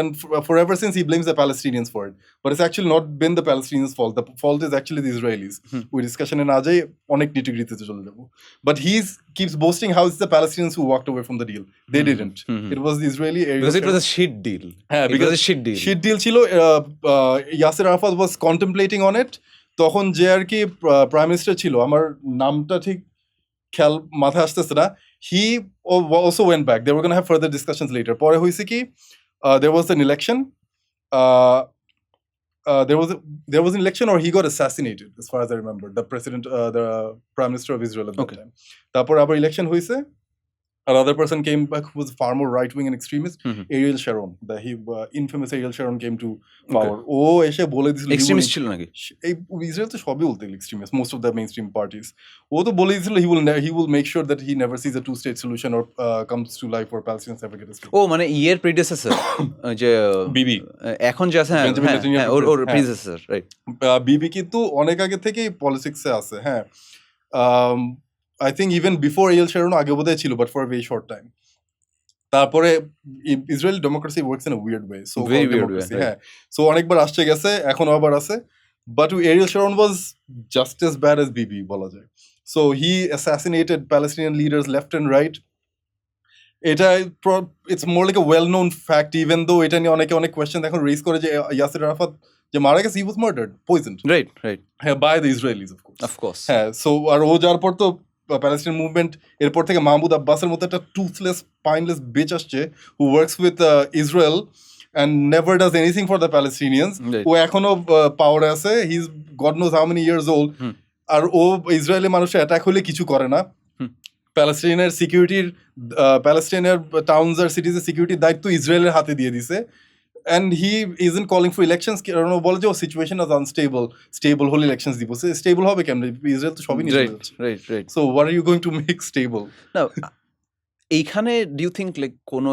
and forever since he blames the Palestinians for it. But it's actually not been the Palestinians' fault. The fault is actually the Israelis. We discussion in Ajay, onek nitty-gritty te chole jabo. But he keeps boasting how it's the Palestinians who walked away from the deal. They didn't. It was the Israeli area. Because it was a shit deal. Because a shit deal. Shit deal chilo. Yasser Arafat was contemplating on it. তখন যে আর কি prime minister ছিল, আমার নামটা ঠিক খেয়াল মাথায় আসতেছে না, he also went back. They were going to have further discussions later. পরে হয়েছে কি, there was an election, there was an election or he got assassinated as far as I remember, the prime minister of Israel at that time. তারপর আবার election হয়েছে, another person came back who was far more right-wing and extremist. Ariel Sharon, the infamous Ariel Sharon came to power. ও এসে বলে দিছিল extremist ছিল নাকি? এই Israel তো সবই বলতে extremist, most of the mainstream parties. ও তো বলে দিছিল he will make sure that he never sees a two-state solution or comes to life for Palestinians ever get a state. মানে ইয়ের predecessor যে বিবি এখন যে আছে, ওর predecessor, right? বিবি কিন্তু অনেক আগে থেকেই পলিটিক্সে আছে। হ্যাঁ, I think even before Ariel Sharon আগে বোধহয় ছিল, but for a very short time. তারপরে Israeli democracy works in a weird way. So very weird way. হ্যাঁ, so অনেকবার আসছে গেছে, এখন আবার আছে. But Ariel Sharon was just as bad as Bibi বলা যায়. So he assassinated Palestinian leaders left and right. It's more like a well-known fact, even though এটা নিয়ে অনেক question এখন raise করে যে Yasser Arafat যে মারা গেছে, he was murdered, poisoned. Right. হ্যাঁ, by the Israelis of course. হ্যাঁ, so আর ও যার পর তো Palestinian movement এরপর থেকে মাহমুদ আব্বাসের মতো একটা toothless, spineless bitch আসছে who works with Israel and never does anything for the Palestinians. ও এখনো পাওয়ারে আছে, he's God knows how many years old. আর ও ইসরায়েলি মানুষের অ্যাটাক হলে কিছু করে না। প্যালেস্টাইনের সিকিউরিটির প্যালেস্টাইনের টাউনস আর সিটিজের সিকিউরিটির দায়িত্ব ইসরায়েলের হাতে দিয়ে দিছে। And he isn't calling for elections. কারণ ও বলে যে situation is unstable. Stable হলে elections দিব। Stable হবে কেমনে? ইসরায়েল তো সবই নিয়ে যাচ্ছে। Right. So what are you going to make stable? Now, এইখানে do you think like কোনো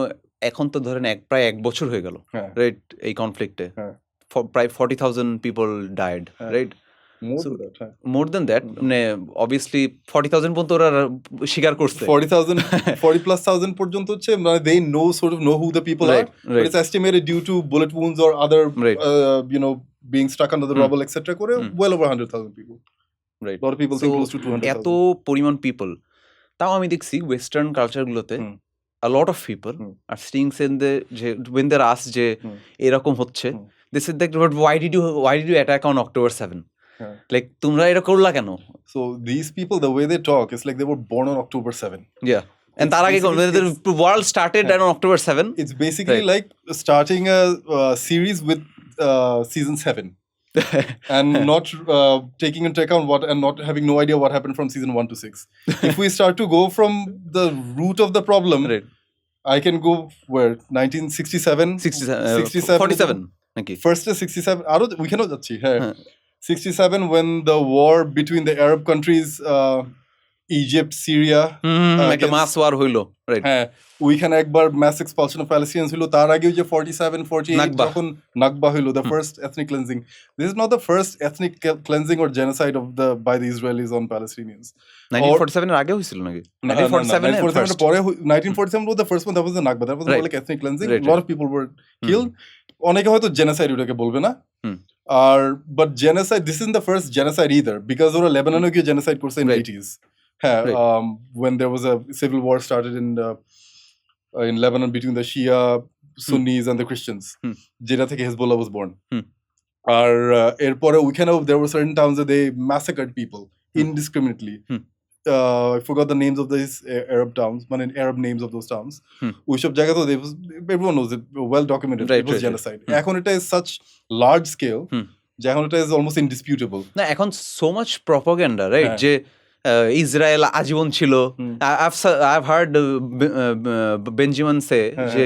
এখন তো ধরেন প্রায় 1 বছর হয়ে গেল, রাইট, এই কনফ্লিক্টে প্রায় 40,000 people died, right? More than that, মানে obviously 40,000 পর্যন্ত ওরা স্বীকার করছে। 40,000 পর্যন্ত হচ্ছে মানে they know who the people are, but it's estimated due to bullet wounds or other being stuck under the rubble etc. করে well over 100,000 people. Right. A lot of people think close to 200,000. এত পরিমাণ people, তাও আমি দেখছি western কালচারগুলোতে a lot of people are staying in the when they're asked যে এরকম হচ্ছে, they said that but why did you attack on October 7? Like তোমরা এটা করলা কেন? So these people, the way they talk, it's like they were born on October 7. Yeah. And তার আগে the world started on October 7. It's basically like starting a series with season 7. And not taking into account and not having no idea what happened from season 1 to 6. If we start to go from the root of the problem, I can go where 1967, 47 okay. First is 67 we cannot যাচ্ছি হ্যাঁ 67 when the war between the Arab countries Egypt, Syria একটা মাস war হইলো, right? হ্যাঁ ওইখানে একবার mass expulsion of Palestinians হলো, তার আগে যে 47 48 যখন নাকবা হইলো, the first ethnic cleansing. This is not the first ethnic cleansing or genocide by the Israelis on Palestinians. 1947 এর আগে হইছিল নাকি? 1947 এর পরে 1947 was the first one, that was the nakba, that was more like ethnic cleansing. A lot of people were killed. অনেকে হয়তো genocide ওটাকে বলবে না, আর but genocide, this isn't the first genocide either, because ওরা লেবাননে গিয়ে genocide করছে in 80s. When there was a civil war started in Lebanon between the Shia Sunnis and the Christians, যেটা থেকে Hezbollah was born. আর এরপরে ওইখানেও there were certain towns that they massacred people indiscriminately. I forgot the names of these Arab towns, মানে Arab names of those towns. ওইসব জায়গা তো everyone knows it, well documented. It was genocide. এখন এটা is such large scale যে এখন এটা is almost indisputable. না এখন so much propaganda, right? যে ইসরায়েল আজীবন ছিল। I've heard বেঞ্জামিন সে যে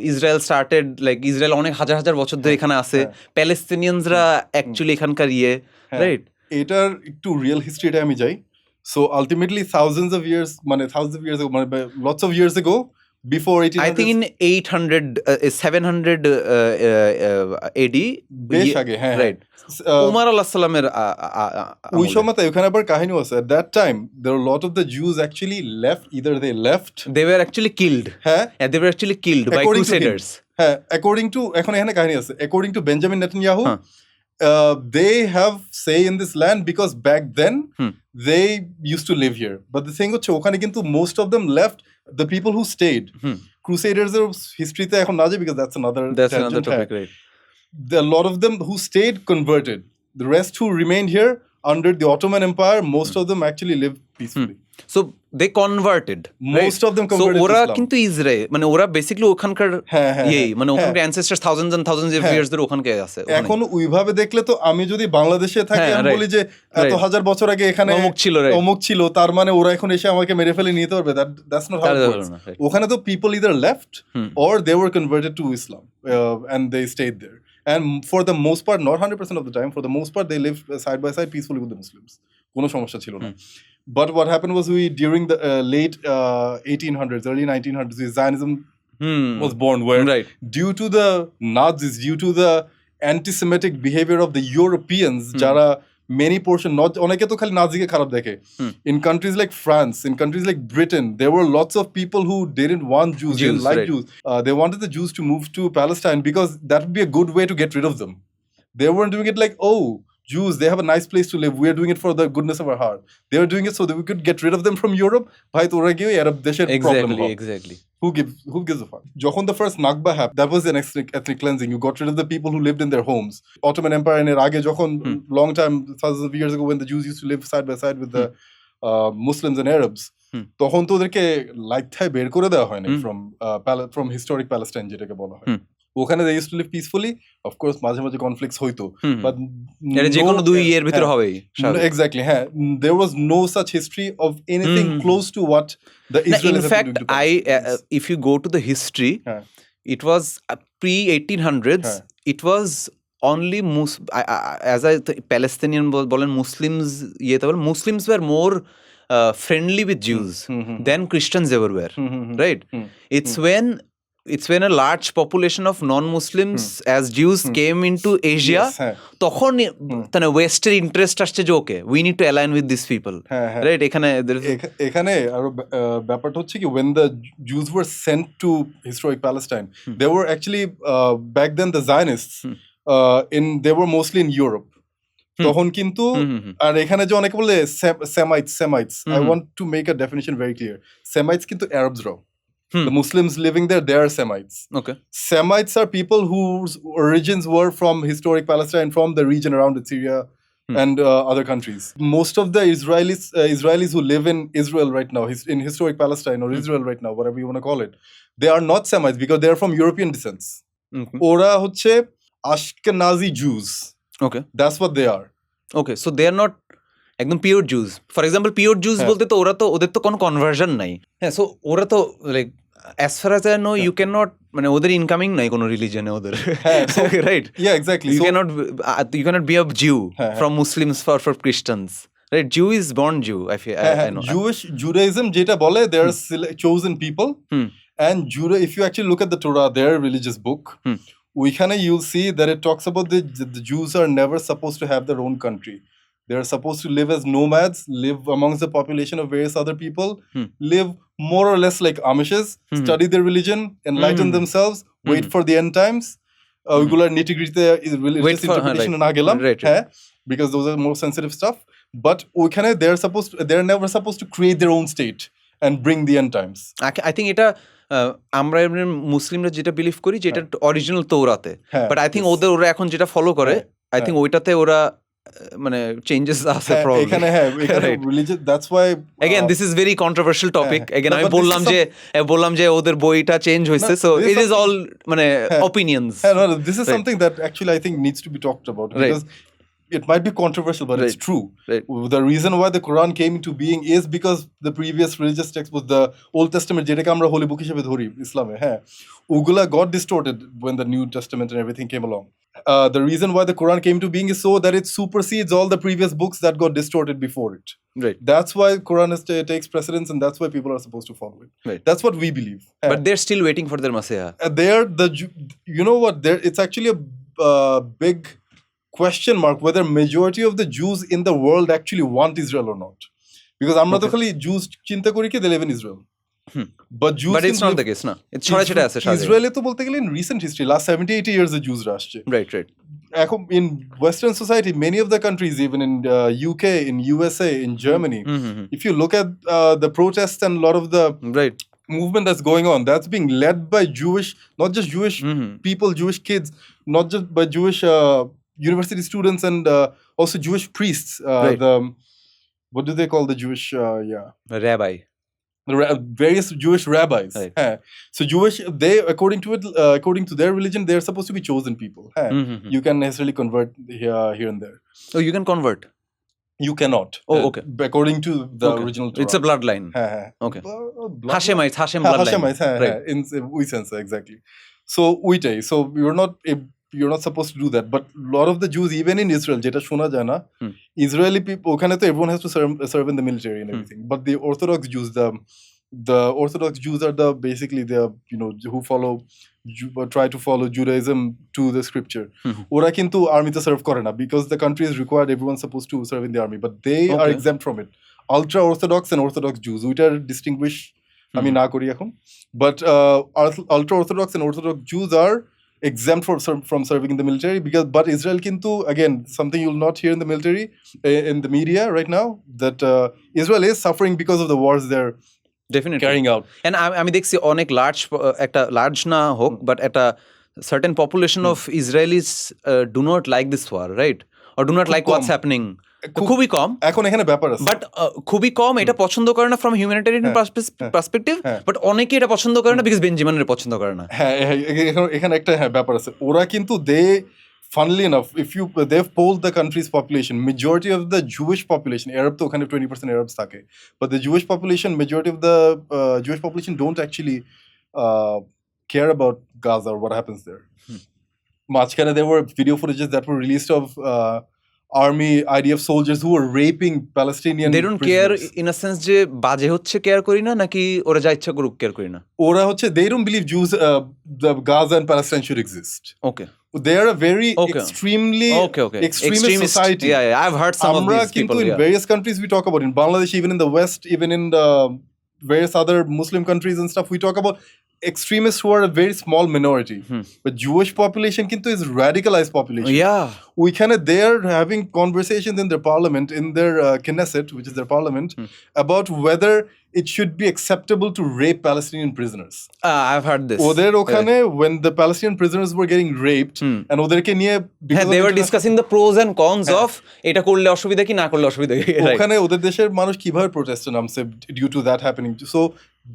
ইসরায়েল স্টার্টেড লাইক ইসরায়েল অনেক হাজার হাজার বছর ধরে এখানে আছে, প্যালেস্টিনিয়ানসরা অ্যাকচুয়ালি এখানকার রাইট? এটার একটু রিয়েল হিস্ট্রিটা আমি যাই। So ultimately thousands of years ago, lots of years ago, before 1800s, I think in 700 AD বেশ আগে, হ্যাঁ রাইট, উমর আলাইহিস সালামের ওই সময়তে ওখানে আবার কাহিনী আছে। At that time there were a lot of the Jews actually left, either they were actually killed, they were actually killed by crusaders. According to এখন এখানে কাহিনী আছে, according to Benjamin Netanyahu, they have say in this land because back then they used to live here, but the thing হচ্ছে ওখানে কিন্তু most of them left. The people who stayed, crusaders history te ekhon na jai, because that's another topic, right? A lot of them who stayed converted. The rest who remained here under the Ottoman Empire, most of them actually lived peacefully. So they converted, most of them converted so ora Islam. Kintu Israel মানে ওরা basically ওখানকার মানে ওখানকার ancestors thousands and thousands of years ধরে ওখানে আছে। এখন ওইভাবে দেখলে তো আমি যদি বাংলাদেশে থাকি আমি বলি যে এত হাজার বছর আগে এখানে অমুক ছিল, তার মানে ওরা এখন এসে আমাকে মেরে ফেলে নিতে পারবে। That's not how it works. ওখানে তো people either left or they were converted to Islam and they stayed there. And for the most part, not 100% of the time, for the most part they lived side by side peacefully with the Muslims. কোনো সমস্যা ছিল না। But what happened was during the late 1800s, early 1900s, Zionism was born, where due to the Nazis, due to the anti-Semitic behavior of the Europeans, jara many portion, not oneke to khali Nazi ke kharab dekhe, in countries like France, in countries like Britain, there were lots of people who didn't want Jews, didn't like Jews. They wanted the Jews to move to Palestine because that would be a good way to get rid of them. They weren't doing it like, oh, Jews, they have a nice place to live, we are doing it for the goodness of our heart. They were doing it so that we could get rid of them from Europe. Bhai tora geo Arab desher problem ho. Exactly. Who gives a fuck? Jokhon the first Nakba happened, that was an ethnic cleansing. You got rid of the people who lived in their homes. Ottoman Empire in Iraq, jokhon long time, thousands of years ago, when the Jews used to live side by side with the Muslims and Arabs, তখন তো ওদেরকে লাইথায় বের করে দেওয়া হয়নি from historic Palestine, যেটাকে বলা হয়। ওখানে they used to live peacefully. Of course মাঝে মাঝে conflicts হইতো, but এটা যে কোনো 2 year ভিতরে হবেই। Exactly, there was no such history of anything close to what the Israelis have been doing to Palestinians. If you go to the history, it was pre-1800s, it was only as a Palestinian bolen Muslims Muslims were more friendly with Jews than Christians ever were, right? It's when it's when a large population of non-Muslims as Jews came into Asia, তখন মানে ওয়েস্টের interest আসছে যে ওকে we need to align with these people, right? এখানে আরো ব্যাপারটা হচ্ছে কি, when the Jews were sent to historic Palestine, they were actually back then the Zionists they were mostly in Europe. তখন কিন্তু আর এখানে যে অনেকে বলে সেমাইটস, I want to make a definition very clear. Semites কিন্তু আরবসরাও, the Muslims living there, they are Semites. Okay. Semites are people whose origins were from historic Palestine, from the region around Syria and other countries. Most of the Israelis who live in Israel right now, in historic Palestine or Israel right now, whatever you want to call it, they are not Semites because they are from European descents. ওরা হচ্ছে Ashkenazi Jews. Okay. That's what they are. Okay, so they are not একদম pure juice. For example pure juice বলতে তো ওদের তো কোনো conversion নাই। হ্যাঁ, সো ওরা তো like as far as I know you can not, মানে ওদের ইনকামিং নাই কোনো রিলিজনে ওদের, right? Yeah, exactly. You cannot be a Jew from Muslims for Christians, right? Jew is born Jew. I know. Judaism যেটা বলে, they are chosen people, and if you actually look at the Torah, their religious book, ওইখানে you'll see that it talks about the Jews are never supposed to have their own country. They are supposed to live as nomads, live amongst the population of various other people, live more or less like Amishes, study their religion, enlighten themselves, wait for the end times. Regular nitty-gritty religious interpretation na gelam, because those are more sensitive stuff. But ওখানে they're never supposed to create their own state and bring the end times. I think এটা আমরা মুসলিমরা যেটা believe করি যে এটা original তৌরাতে, but I think ওরা এখন যেটা ফলো করে, আই থিঙ্ক ওইটাতে ওরা মানে চেঞ্জেস আছে প্রবলেম এখানে। Religious, that's why again this is very controversial topic. Again আমি বললাম যে ওদের বইটা চেঞ্জ হইছে, সো ইট ইজ অল মানে opinions. This is something that actually I think needs to be talked about, because it might be controversial, but it's true. The reason why the Quran came into being is because the previous religious text was the Old Testament, যেটাকে আমরা holy book হিসেবে ধরি ইসলামে, ওগুলা got distorted when the New Testament and everything came along. The reason why the Quran came to being is so that it supersedes all the previous books that got distorted before it. Right. That's why Quran takes precedence, and that's why people are supposed to follow it. Right. That's what we believe. But they're still waiting for their Messiah. You know what? It's actually a big question mark whether majority of the Jews in the world actually want Israel or not. Because আমরা তো খালি Jews চিন্তা করি কি they live in Israel. But it's not the case, না? It's ছড়াছড়ি আছে সাথে। ইসরায়েলে তো বলতে গেলে in recent history, last 70-80 years the Jews আসছে। Right. এখন in Western society, many of the countries, even in UK, in USA, in Germany, if you look at the protests and a lot of the movement that's going on, that's being led by Jewish, not just Jewish people, Jewish kids, not just by Jewish university students, and also Jewish priests. What do they call the Jewish rabbi? Various Jewish rabbis. So Jewish, they according to their religion, they are supposed to be chosen people. You can necessarily convert here and there. Oh, you can convert. You cannot. Oh, okay. According to the original Torah. It's a bloodline. Okay. Hashem bloodline. Hashemites, right. In we sense, exactly. So you're not supposed to do that. But a lot of the Jews, even in Israel, jeta shona jay na, Israeli people, okhane to everyone has to serve in the military and everything. But the Orthodox Jews, the Orthodox Jews are basically who try to follow Judaism to the scripture. Ora kintu army te serve kore na, because the country is required, everyone's supposed to serve in the army, but they are exempt from it. Ultra Orthodox and Orthodox Jews, which are distinguished, আমি না করি এখন, but ultra Orthodox and Orthodox Jews are exempt from serving in the military, but Israel kintu, again, something you'll not hear in the military, in the media right now, that Israel is suffering because of the wars they're definitely carrying out. And আমি দেখছি অনেক large না হোক, but একটা certain population of Israelis do not like this war, right? Or do not like what's happening. খুবই কম এখন এখানে ব্যাপার আছে, বাট খুবই কম এটা পছন্দ করে না ফ্রম হিউম্যানিটেরিয়ান পার্সপেক্টিভ, বাট অনেকে এটা পছন্দ করে না বিকজ বেঞ্জামিনের পছন্দ করে না। এখানে একটা ব্যাপার আছে, ওরা কিন্তু funnily enough, they've polled the country's population, majority of the Jewish population, Arab তো ওখানে 20% Arabs থাকে, but the Jewish population, majority of the Jewish population don't actually care about Gaza or what happens there. মাঝখানে there were video footages that were released of army IDF soldiers who were raping Palestinian they don't prisoners. care in a sense যে বাজে হচ্ছে care করি না নাকি ওরা যা ইচ্ছা করুক কেয়ার করি না ওরা হচ্ছে they don't believe Jews the Gaza and Palestine should exist. Okay. They are a very extremely extremist society. Yeah, I've heard some of these people. In various countries we talk about, in Bangladesh, even in the West, even in the various other Muslim countries and stuff, we talk about extremists who are a very small minority. But Jewish population kintu is radicalized population. Yeah. They are having conversations in their parliament, in their Knesset, which is their parliament, about whether it should be acceptable to rape Palestinian prisoners. I've heard this. Oder okhane, when the Palestinian prisoners were getting raped, and oderke niye, they were discussing the pros and cons of eta korle oshubidha ki na korle oshubidha ki. Okhane oder desher manush kibhabe protest namse due to that happening. So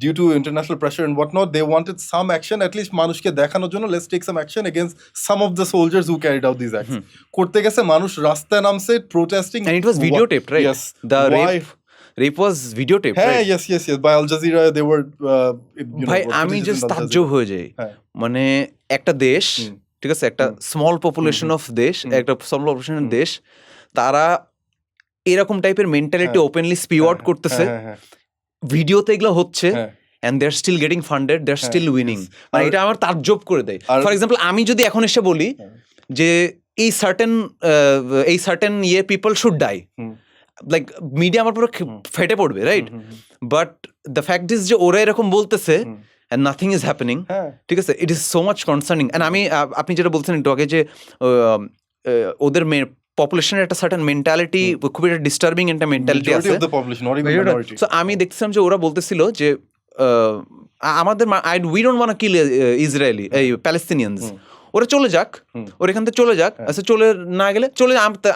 due to international pressure and whatnot, they wanted some action, at least manushke dekhaনোর জন্য, let's take some action against some of the soldiers who carried out these acts. করতে গেছে মানুষ রাস্তায় নামছে protesting, and it was videotaped, right? Yes. The rape was videotaped, right? Yes. By Al Jazeera they were ভাই আমি just তাজ্জব হয়ে যাই, মানে একটা দেশ, ঠিক আছে, একটা স্মল পপুলেশন অফ দেশ, একটা স্মল পপুলেশনের দেশ, তারা এরকম টাইপের মেন্টালিটি ওপেনলি স্পিউ আউট করতেছে, ভিডিওতে এগুলো হচ্ছে, and they're still getting funded, they're still winning. মানে এটা আমার তাজ্জব করে দেয়। ফর এক্সাম্পল আমি যদি এখন এসে বলি যে এই certain people should die, like media আমার পুরো ফেটে পড়বে, right? But the fact is যে ওরা এরকম বলতেছে and nothing is happening, ঠিক আছে, it is so much concerning. and আপনি যেটা বলছেন একটু আগে যে ওদের পপুলেশনের একটা সার্টেন মেন্টালিটি, খুব একটা ডিস্টার্বিং একটা মেন্টালিটি আছে। সো আমি দেখছিলাম যে ওরা বলতেছিল যে আমাদের we don't want to kill Israeli Palestinians, ওরা চলে যাক, ওরা এখান থেকে চলে যাক, আচ্ছা চলে না গেলে চলে,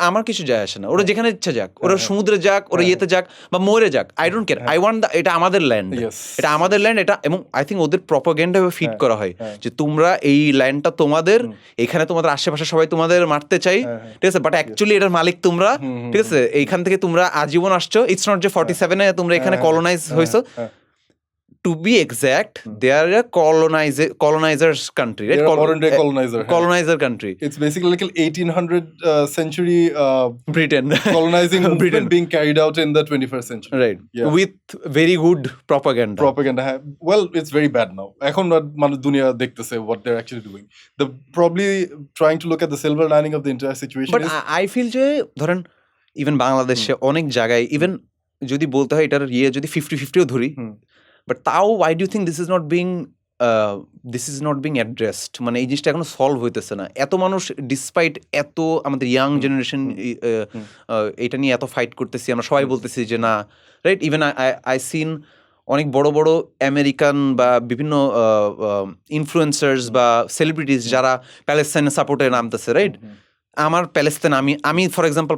আমার কিছু যায় আসে না, ওরা যেখানে ইচ্ছা যাক, ওরা সমুদ্রে যাক, ওরা ইয়েতে যাক বা মরে যাক, I don't care, I want এটা আমাদের ল্যান্ড, এটা আমাদের ল্যান্ড, এটা। এবং আই থিঙ্ক ওদের প্রপাগান্ডা ফিট করা হয় যে তোমরা এই ল্যান্ডটা তোমাদের, এখানে তোমাদের আশেপাশে সবাই তোমাদের মারতে চাই, ঠিক আছে, বাট অ্যাকচুয়ালি এটার মালিক তোমরা, ঠিক আছে, এইখান থেকে তোমরা আজীবন আসছো, ইটস নট যে 47-এ তোমরা এখানে কলোনাইজ হয়েছো। To be exact, they are a colonizer's country, right? Colonizer country. It's basically like an 1800 century Britain colonizing movement being carried out in the 21st century. Right. Yeah. With very good propaganda. Well, it's very bad now. Ekhon manush duniya dekhte what they're actually doing. They're probably trying to look at the silver lining of the entire situation. But I feel যে ধরেন even বাংলাদেশে অনেক জায়গায়, even যদি বলতে হয় এটার যদি 50-50ও ধরি, বাট তাও why do you think this is not being addressed? মানে এই জিনিসটা এখনো সলভ হইতেছে না। এত মানুষ ডিসপাইট এত আমাদের ইয়াং জেনারেশন এটা নিয়ে এত ফাইট করতেছি, আমরা সবাই বলতেছি যে না, রাইট? ইভেন আই সিন অনেক বড় বড় আমেরিকান বা বিভিন্ন ইনফ্লুয়েন্সার্স বা সেলিব্রিটিস যারা প্যালেস্টাইনের সাপোর্টে নামতেছে, রাইট? আমার প্যালেস্তাইন, আমি ফর এক্সাম্পল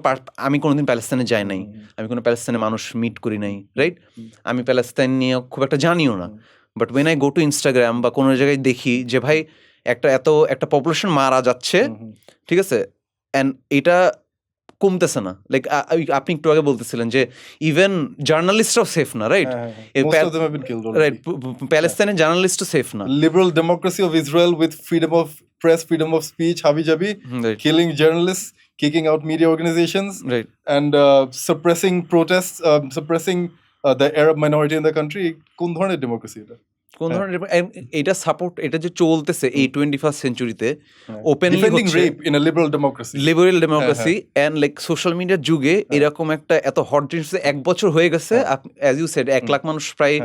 আমি কোনোদিন প্যালেস্তাইনে যাই নাই, আমি কোনো প্যালেস্তাইনে মানুষ মিট করি নাই, রাইট? আমি প্যালেস্তাইন নিয়ে খুব একটা জানিও না, but when I go to Instagram বা কোনো জায়গায় দেখি যে ভাই একটা পপুলেশন মারা যাচ্ছে, ঠিক আছে, অ্যান্ড এটা কমতেছে না। লাইক আপনি একটু আগে বলতেছিলেন যে ইভেন জার্নালিস্টরাও সেফ না, রাইট? রাইট, প্যালেস্তাইনের জার্নালিস্টও সেফ না। Liberal democracy of Israel with freedom of press, freedom of speech, habi-jabi, killing journalists, kicking out media organizations, and suppressing protests, suppressing the Arab minority in the country. কোন ধরনের democracy এটা? কোন ধরনের এটা support, এটা যে চলতেছে এই 21st সেঞ্চুরিতে ওপেনলি হচ্ছে rape in a liberal democracy and like social মিডিয়ার যুগে এরকম একটা এত হট জিনিস 1 বছর হয়ে গেছে, অ্যাজ ইউ সেড 1 লাখ মানুষ প্রায়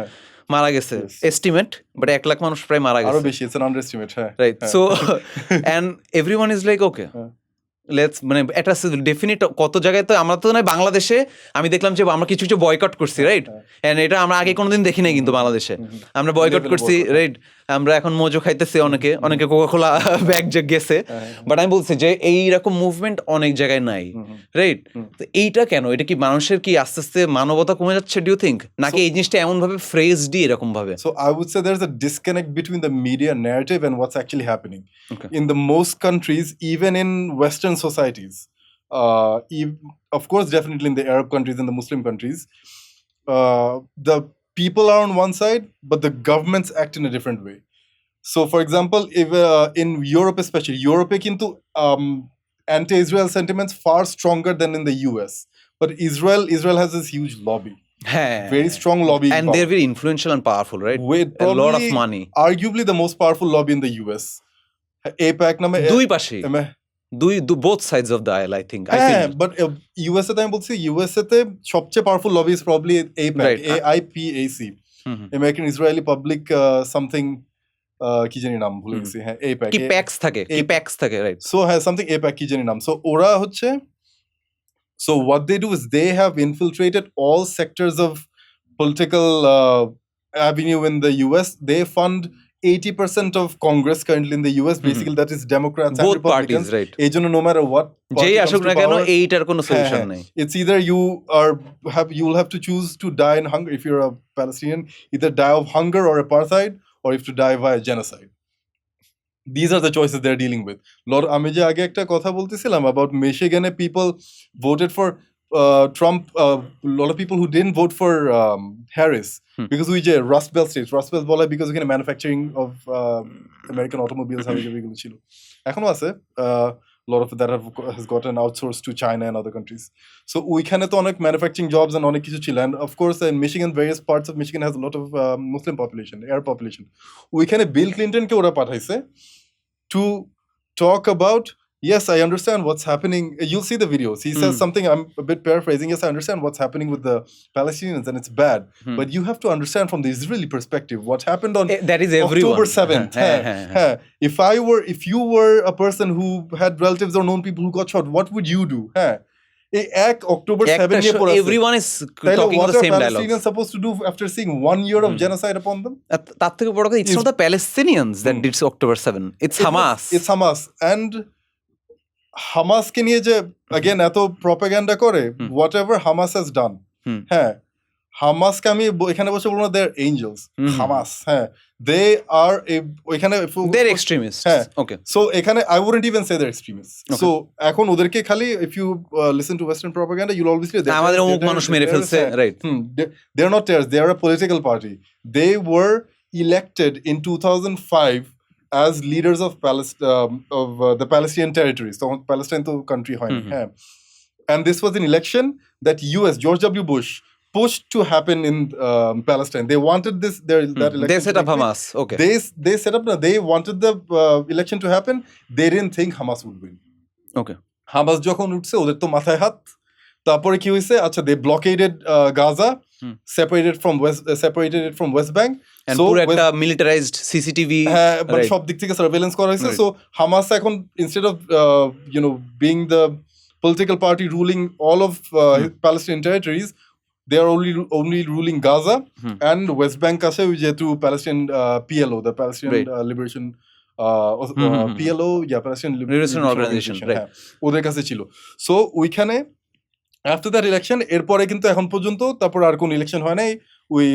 মারা গেছে, এস্টিমেট, বাট 1 লাখ মানুষ প্রায় মারা গেছে, আরো বেশি, it's an underestimate, right? So and everyone is like okay, let's, মানে এটা ডেফিনিট কত জায়গায় তো আমরা তো নয়, বাংলাদেশে আমি দেখলাম যে আমরা কিছু বয়কট করছি, রাইট? এন্ড এটা আমরা আগে কোনোদিন দেখি নাই, কিন্তু বাংলাদেশে আমরা বয়কট করছি, রাইট? আমরা এখন মোজো খাইতেছি, অনেকে কোকা-কোলা ব্যাগ গেছে, বাট আমি বলছি যে এইরকম মুভমেন্ট অনেক জায়গায় নাই, রাইট? তো এইটা কেন? এটা কি মানুষের কি আস্তে আস্তে মানবতা কমে যাচ্ছে, ডু ইউ থিঙ্ক, নাকি এই জিনিসটা এমন ভাবে ফ্রেজডি এরকম ভাবে? So I would say there's a disconnect between the media narrative and what's actually happening. In the most countries, even in Western societies, of course definitely in the Arab countries and the Muslim countries, the people are on one side, but the governments act in a different way. So, for example, if in Europe especially, Europe kintu anti-Israel sentiments far stronger than in the US. But Israel has this huge lobby. Very strong lobby. And they're very influential and powerful, right? With a lot of money. Arguably the most powerful lobby in the US. APAC নামে দুই পাশে both sides of the aisle, I think. But USA তে আমি বলছি USA তে সবচেয়ে powerful lobby is probably APAC, right. AIPAC. American Israeli Public something কি জানি নাম ভুলে গেছি হ্যাঁ APAC কি প্যাক্স থাকে right. So has something APAC কি জানি নাম. So ওরা হচ্ছে so what they do is they have infiltrated all sectors of political avenue in the US. They fund 80% of Congress currently in the US. Basically that is Democrats both and Republicans. Parties, right. এই জন্য no matter what যেই আসুক না কেন এইটার কোনো solution নাই. It's either you'll have to choose to die in hunger if you're a Palestinian, either die of hunger or apartheid, or if to die via genocide. These are the choices they're dealing with. Lord, আমি যে আগে একটা কথা বলতেছিলাম about Michigan, people voted for Trump. A lot of people who didn't vote for Harris because we যে Rust Belt states. Rust Belt বলে because ওখানে manufacturing of American automobiles এগুলো ছিল. এখনো আছে. A lot of that has gotten outsourced to China and other countries. So ওইখানে তো অনেক manufacturing jobs and অনেক কিছু ছিল. And of course in Michigan, various parts of Michigan has a lot of Muslim population, Arab population. ওইখানে Bill Clinton কে ওরা পাঠাইছে to talk about, yes, I understand what's happening. You'll see the videos. He says something, I'm a bit paraphrasing. Yes, I understand what's happening with the Palestinians and it's bad. But you have to understand from the Israeli perspective what happened on that is everyone. October 7th. If you were a person who had relatives or known people who got shot, what would you do? October 7th, everyone is talking the same dialogue. What are Palestinians supposed to do after seeing 1 year of genocide upon them? তার থেকে বড় কথা, it's not the Palestinians that did October 7. It's Hamas. It's Hamas. And Hamas কে নিয়ে যে again এত propaganda করে, whatever Hamas has done, Hamas কে আমি এখানে বসে বলবো না they're angels. Hamas, they are they're extremists. Okay. So এখানে I wouldn't even say they're extremists. Okay. So এখন ওদেরকে খালি if you listen to Western propaganda, you'll always say আমাদের অমুক মানুষ মেরে ফেলছে, right? They're not terrorists. They are a political party. They were elected in 2005 as leaders of the Palestinian territories. So Palestine to country hoy na. And this was an election that US George W. Bush pushed to happen in Palestine. They wanted that election. They set up Hamas. Okay. They set up. They wanted the election to happen. They didn't think Hamas would win. Okay. Hamas যখন উঠছে ওদের তো মাথায় হাত. তারপরে কি হয়েছে? আচ্ছা, they blockaded Gaza, separated it from West Bank. And পুরো একটা militarized CCTV. but সব দিক থেকে সার্ভেলেন্স করা হয়েছে. So Hamas এখন instead of being the political party ruling all of Palestinian territories, they are only ruling Gaza and West Bank আছে যেহেতু Palestinian PLO, the Palestinian Liberation PLO, Palestinian Liberation Organization, right? ওদের কাছে ছিল. So ওইখানে after that election এরপরে কিন্তু এখন পর্যন্ত তারপর আর কোন ইলেকশন হয় নাই. ওই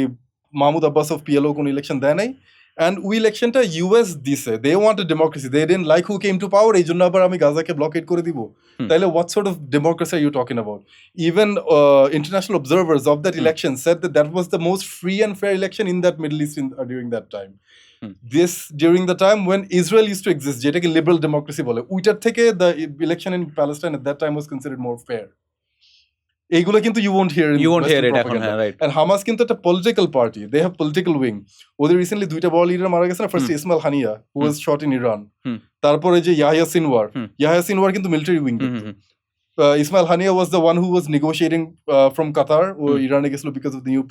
মাহমুদ আব্বাস অফ PLO কোন ইলেকশন দেয় নাই. And ওই ইলেকশনটা US দিছে. They wanted democracy. They didn't like who came to power. এই জন্য আবার আমি গাজাকে ব্লকেট করে দিব. তাহলে what sort of democracy are you talking about? Even international observers of that election said that was the most free and fair election in that Middle East during that time. This during the time when Israel used to exist, যেটাকে liberal democracy বলে, ওইটার থেকে the election in Palestine at that time was considered more fair. এইগুলো কিন্তু you won't hear it এখন, right? And Hamas কিন্তু একটা political party. They have political wing. ওদের recently দুইটা বড় লিডার মারা গেছে না. First Ismail Haniyeh, who was shot in Iran. তারপরে যে Yahya Sinwar কিন্তু military wing. Ismail Haniyeh was the one who was negotiating from Qatar or Iran গেছিল because of the new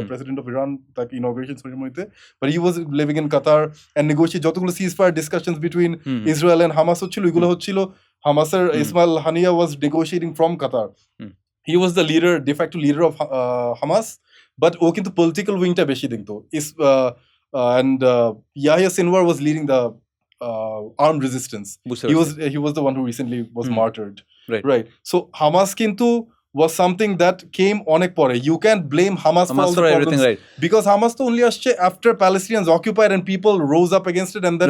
president of Iran, তাকে inauguration ceremony-তে. But he was living in Qatar and negotiate যতগুলো ceasefire discussions between Israel and Hamas হচ্ছিল, এগুলো হচ্ছিল Hamasের Ismail Haniyeh was negotiating from Qatar. He was the de facto leader of Hamas, but ও কিন্তু political wing টা বেশি দেখতো. And Yahya Sinwar was leading the armed resistance. He was the one who recently was martyred. Right. So Hamas কিন্তু was something that came অনেক পরে. You can't blame Hamas for all the problems, right? Because Hamas তো only আসছে after Palestinians occupied and people rose up against it, and then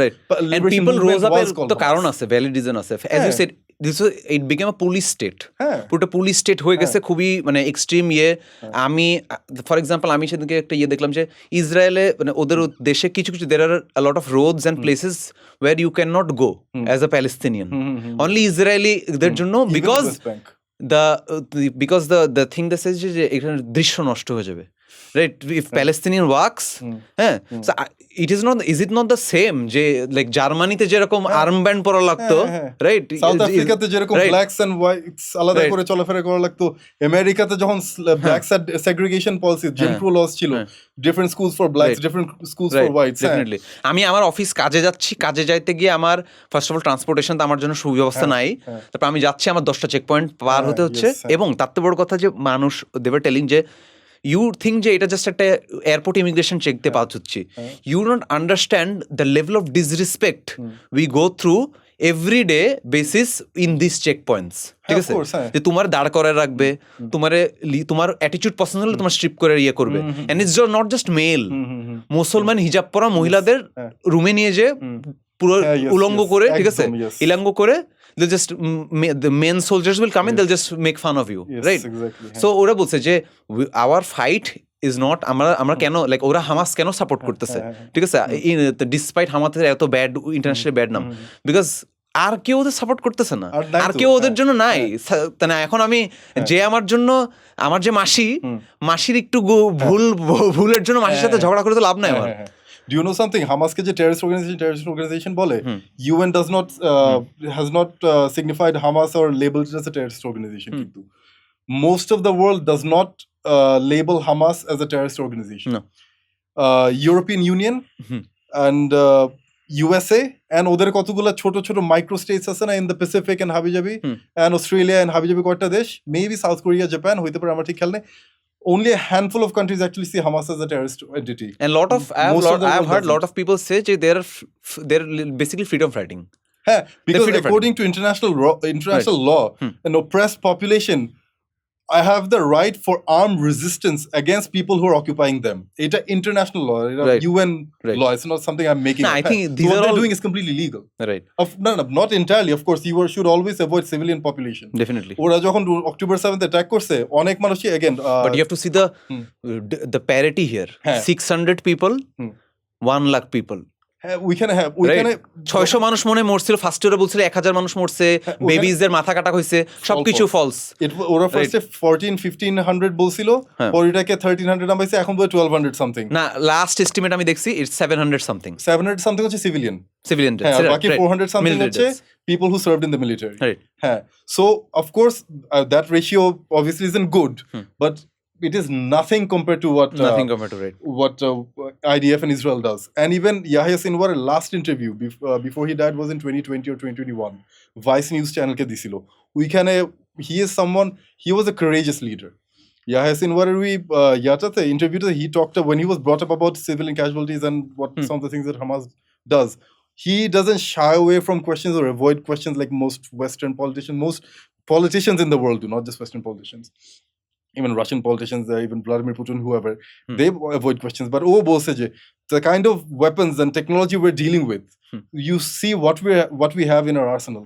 and people rose up. তো কারণ আছে, valid reason আছে. As you said, it became a police state. পুরোটা police state হয়ে গেছে, খুবই মানে এক্সট্রিম ইয়ে। আমি ফর এক্সাম্পল আমি সেদিনকে একটা ইয়ে দেখলাম যে ইসরায়েলে মানে ওদের দেশে কিছু কিছু there are a lot of roads and places where you cannot go as a Palestinian. Only Israeli-দের জন্য because the thing that says যে এখানে দৃশ্য নষ্ট হয়ে যাবে, right? If Palestinian walks, so is it not the same যে like জার্মানিতে যেরকম আর্মব্যান্ড পরা লাগতো, রাইট? সাউথ আফ্রিকাতে যেরকম ব্ল্যাকস এন্ড হোয়াইটস আলাদা করে চলাফেরা করা লাগতো, আমেরিকাতে যখন ব্ল্যাকস সেগ্রিগেশন পলিসি জিম ক্রো লস ছিল, different schools for blacks, different schools for whites. Definitely আমি আমার অফিস কাজে যাচ্ছি, কাজে যাইতে গিয়ে আমার ফার্স্ট অফ অল ট্রান্সপোর্টেশন তো আমার জন্য সুব্যবস্থা নাই, তারপর আমি যাচ্ছি আমার 10টা চেক পয়েন্ট পার হতে হচ্ছে, এবং তার থেকে বড় কথা যে মানুষ দে ওয়্যার টেলিং যে ইউ থিঙ্ক যে এটা জাস্ট একটা এয়ারপোর্ট ইমিগ্রেশন চেক দিয়ে পাস হচ্ছি, you don't understand the level of disrespect we go through every day basis in this checkpoints, ঠিক আছে? যে তোমার দাঁড় করায় রাখবে, তোমার অ্যাটিটিউড পছন্দ হলে তোমার স্ট্রিপ করে ইয়ে করবে, and it's not just male, মুসলমান হিজাব পরা মহিলাদের রুমে নিয়ে যে পুরো উলঙ্গ করে, ঠিক আছে, ইলাঙ্গ করে, they'll just the men soldiers will come in, they'll just make fun of you, right? So ওরা বলছে যে our fight is not আমরা কেন লাইক ওরা হামাস কেন সাপোর্ট করতেছে, ঠিক আছে, ডিসপাইট হামাসের এত ব্যাড ইন্টারন্যাশনাল ব্যাড নাম, বিকজ আর কেউ ওদের সাপোর্ট করতেছে না, আর কেউ ওদের জন্য নাই। এখন আমি যে আমার যে মাসির একটু ভুলের জন্য মাসির সাথে ঝগড়া করে তো লাভ নাই আমার। Do you know something? Hamasকে যে terrorist organization বলে, UN has not signified Hamas or labeled it as a terrorist organization. কিন্তু most of the world does not label Hamas as a terrorist organization. No. European Union and USA and ওদের কতগুলো ছোট ছোট micro states আছে না in the Pacific and Habijabi and Australia and Habijabi কয়টা দেশ, maybe South Korea, Japan হইতে পারে, আমার ঠিক খেয়াল নেই, only a handful of countries actually see Hamas as a terrorist entity. And I've heard lot of people say they're basically freedom fighting. Because according to international law, an oppressed population, I have the right for armed resistance against people who are occupying them. It's international law, UN law. It's not something I'm making. No, I think these what are they're doing is completely legal. Right. No, not entirely. Of course, you should always avoid civilian population. Definitely. ওরা যখন October 7th attack করছে, অনেক মানুষই again. But you have to see the parity here. 600 people, 1 lakh people. ওইখানে 600 মানুষ মনে মরছিল, first ইয়ারে বলছিল 1000 মানুষ মরছে, বেবিজদের মাথা কাটা হয়েছে, সবকিছু ফলস। ওরা ফার্স্টে 1400-1500 বলছিল, পরেটাকে 1300 নামাইছে, এখন বলে 1200 সামথিং। না, লাস্ট এস্টিমেট আমি দেখছি ইটস 700 সামথিং। 700 সামথিং হচ্ছে সিভিলিয়ান, বাকি 400 সামথিং হচ্ছে people who served in the military. So of course that ratio obviously isn't good, but it is nothing compared to what IDF and Israel does. And even Yahya Sinwar's last interview before he died was in 2020 or 2021. Vice News channel ke disilo. He was a courageous leader. Yahya Sinwar interviewed, he talked when he was brought up about civilian casualties and what some of the things that Hamas does. He doesn't shy away from questions or avoid questions like most politicians in the world do, not just Western politicians. Even Russian politicians, even Vladimir Putin, whoever, they avoid questions. But the kind of weapons and technology we're dealing with, you see what we have in our arsenal.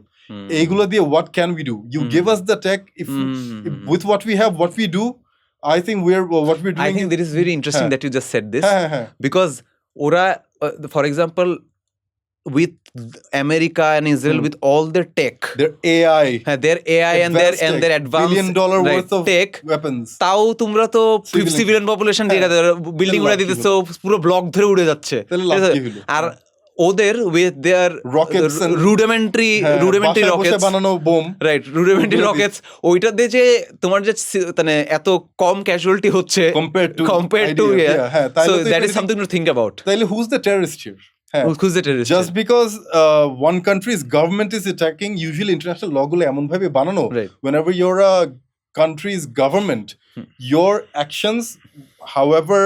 Egula diye, what can we do? You give us the tech. If with what we have, what we do, I think what we're doing. I think that is very interesting that you just said this, because ora, for example, with America and Israel, with all their tech, their AI and their advanced $1 billion worth of tech weapons, তাও তোমরা তো civilian population building উড়ে দিতেছো, পুরো block ধরে উড়ে যাচ্ছে। আর ওদের with their rockets and rudimentary rockets বানানো বোম, right, rudimentary rockets, ওইটা দিয়ে যে তোমার যে মানে এত কম ক্যাজুয়ালিটি হচ্ছে compared to so that is something to think about. তাইলে who's the terrorist here? Who's the terrorist? Just because one country's government is attacking, usually international law gulo emon bhabe banano, whenever you're a country's government, your actions, however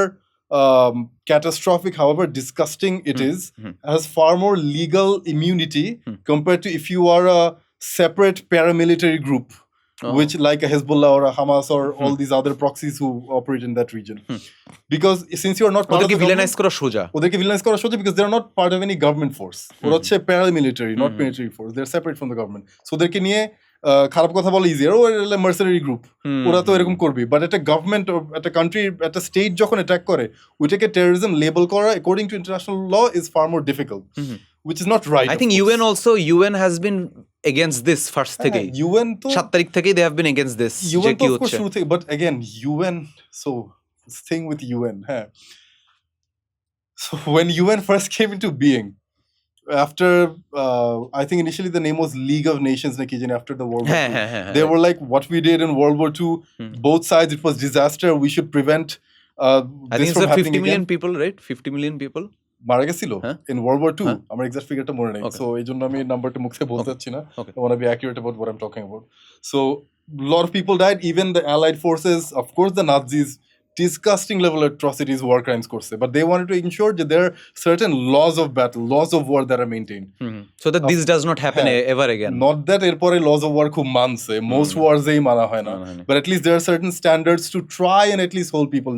catastrophic, however disgusting it is, has far more legal immunity compared to if you are a separate paramilitary group. which like a Hezbollah or a Hamas or all these other proxies who operate in that region. Because since you are not part of the villainize করা সোজা ওদেরকে villainize করা সোজা because they are not part of any government force. ওরা হচ্ছে paramilitary, not military force. They are separate from the government. So ওদেরকে নিয়ে খারাপ কথা বলা easier. ওরা mercenary group. ওরা তো এরকম করবে. But at a government or at a country, at a state যখন attack করে, ওইটাকে terrorism label করা according to international law is far more difficult. Which is not right. I think UN has been against this first থেকেই UN তো 7 তারিখ থেকেই they have been against this UN তো of course শুরু থেকে, but again UN, so this thing with UN, so when UN first came into being after I think initially the name was League of Nations after the World War II. They were like, what we did in World War II, both sides, it was disaster, we should prevent I think it's 50 million people, right? 50 million people মারা গেছিল in World War II. আমার exact ফিগারটা মনে নেই, so এই জন্য আমি নাম্বারটা মুখে বলতে চাচ্ছি না. I want to be accurate about what I'm talking about. So a lot of people died, even the Allied forces, of course the Nazis, disgusting level atrocities, war crimes করছে, but they wanted to ensure that there are certain laws of battle, laws of war that are maintained, so that this does not happen ever again. Not that এরপরে laws of war খুব মানছে, most wars এই মানা হয় না, but at least there are certain standards to try and at least hold people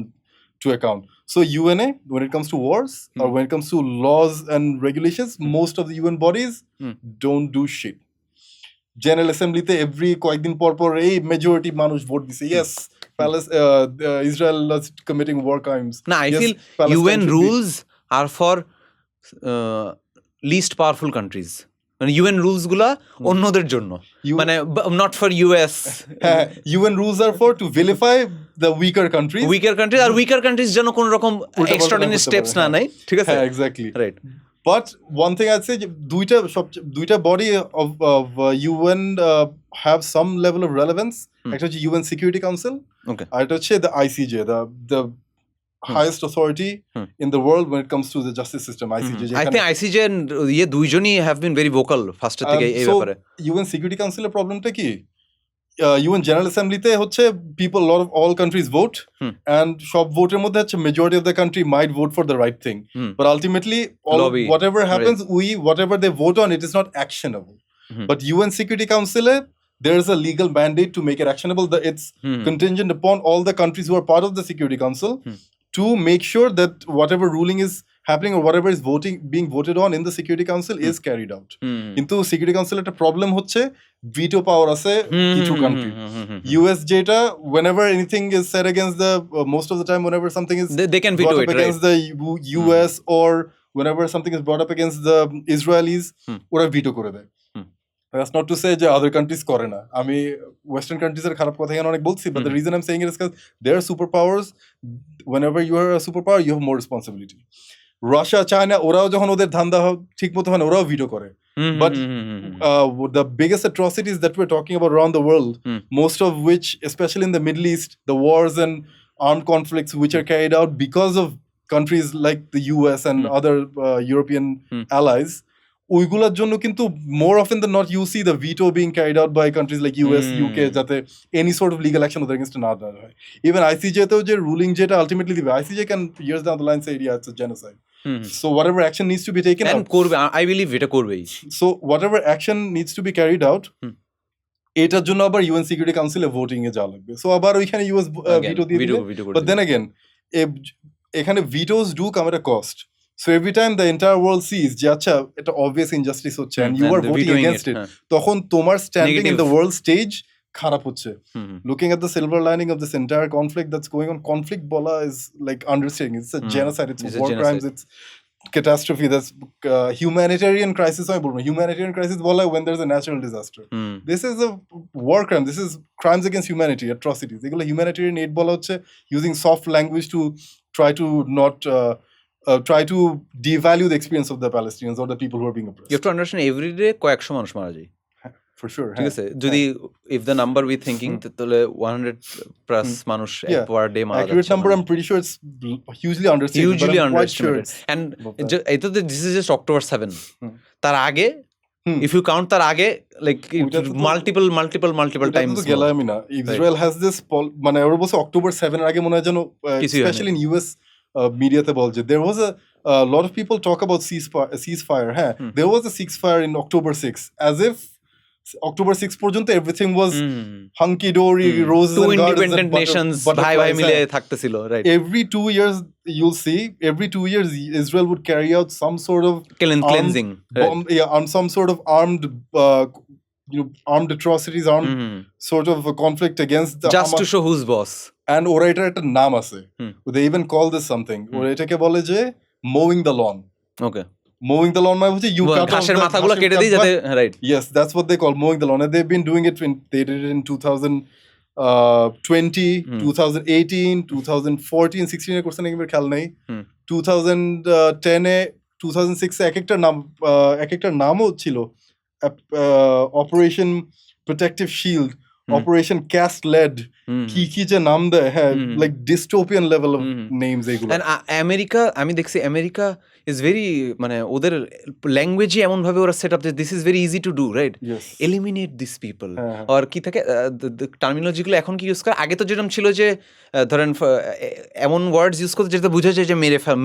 to account. So UNA, when it comes to wars or when it comes to laws and regulations, most of the UN bodies don't do shit. General Assembly তে every কয়েকদিন পর এই majority মানুষ vote দিছে, yes, Israel is committing war crimes. No, I feel UN rules are for least powerful countries. মানে UN rules গুলা অন্যদের জন্য, মানে not for US. UN rules are for to vilify the weaker countries. R weaker countries যেন কোন রকম extraordinary steps না নেয়, ঠিক আছে? Exactly. Right. But one thing I'd say, দুইটা body of UN have some level of relevance. একটা হচ্ছে UN Security Council, আর এটা হচ্ছে the ICJ, the highest authority in the world when it comes to the justice system. ICJ. I think ICJ and দুইজনই have been very vocal first থেকে এই ব্যাপারে. UN Security Council এর প্রবলেমটা কি? UN General Assembly তে হচ্ছে people, a lot of all countries vote, and সব ভোটের মধ্যে হচ্ছে majority of the country might vote for the right thing, but ultimately whatever happens, whatever they vote on, it is not actionable. But UN Security Council there is a legal mandate to make it actionable. It's contingent upon all the countries who are part of the Security Council to make sure that whatever ruling is happening or whatever is being voted on in the Security Council is carried out. Into Security Council একটা problem হচ্ছে veto power আছে কিছু country. US যেটা whenever anything is said against the most of the time whenever something is they can veto it, against the US or whenever something is brought up against the Israelis, ওরা veto করে দেয়. That's not to say যে other countries করে না. আমি western countries এর খারাপ কথা এখানে অনেক বলছি, but the reason I'm saying it is because they are superpowers. Whenever you are a superpower, you have more responsibility. Russia, China, ওরাও যখন ওদের ধান্দা ঠিক মতো হয় না, ওরাও veto করে. But the biggest atrocities that we're talking about around the world, most of which, especially in the Middle East, the wars and armed conflicts which are carried out because of countries like the US and other European allies, ওইগুলোর জন্য কিন্তু more often than not you see the veto being carried out by countries like US, UK, যাতে any sort of legal action ওদের against না দেওয়া হয়. Even ICJ তেও যে ruling যেটা ultimately দিবে, ICJ can years down the line say yeah, it's a genocide. So whatever action needs to be taken and করবে, I believe এটা করবেই. So whatever action needs to be carried out, এটার জন্য আবার UN Security Council এ voting এ যাওয়া লাগবে. So আবার ওইখানে US veto দিয়ে দিবে. But then again, এখানে vetoes do come at a cost. So every time the entire world sees যে আচ্ছা এটা obvious injustice হচ্ছে and you are voting against it, তখন তোমার standing in the world stage খারাপ হচ্ছে. Looking at the silver lining of this entire conflict that's going on, conflict bola is like understating. It's a genocide, it's war crimes, it's catastrophe, that's humanitarian crisis. Humanitarian crisis bola when there's a natural disaster. This is a war crime, this is crimes against humanity, atrocities. এগুলো humanitarian aid bola হচ্ছে using soft language to try to not try to devalue the experience of the Palestinians or the people who are being oppressed. You have to understand every day কয়েকশো মানুষ মারা যায়. For sure. ঠিক আছে, যদি if the number we thinking তাহলে 100 plus মানুষ per day মারা যাচ্ছে. Accurate number I'm pretty sure it's hugely understated. Hugely underestimated. And এটা this is just October 7. তার আগে if you count তার আগে like multiple times. Israel has this মানে ওরা বলছে October 7 এর আগে মনে হয় যেন especially in US media-তে বলছে there was a lot of people talk about ceasefire. There was a ceasefire in October 6 as if October 6 পর্যন্ত everything was hunky dory, roses two and gardens independent and nations ভাই butterflies, ভাই মিলে থাকতেছিল, right? Every 2 years you'll see, every 2 years Israel would carry out some sort of cleansing, bomb, on some sort of armed atrocities, sort of a conflict against the just Hamas. to show who's boss. And ওরা এটার একটা নাম আছে, they even call this something, ওরা এটাকে বলে যে mowing the lawn. Okay. Mowing the lawn মানে হচ্ছে you cut off ঘাসের মাথাগুলো কেটে দিই যাতে, right? Yes, that's what they call mowing the lawn, and they've been doing it they did it in 2020, 2018, 2014, 16 এ করছেন একবার খেয়াল নেই, 2010 এ 2006 এ এক একটা নামও ছিল, operation protective shield, operation cast lead, কি যে নাম দেয়, হ্যাঁ, like dystopian level of names এগুলো। আমেরিকা, আমি দেখছি আমেরিকা ইজ ভেরি, মানে ওদের ল্যাঙ্গুয়েজই এমন ভাবে ওরা সেট আপ যে this is very easy to do, right? Eliminate this people, আর কি থাকে টার্মিনোলজিগুলো এখন কি ইউজ করে, আগে তো যেরকম ছিল যে ধরেন এমন ওয়ার্ডস ইউজ করতে যেটা বোঝা যায় যে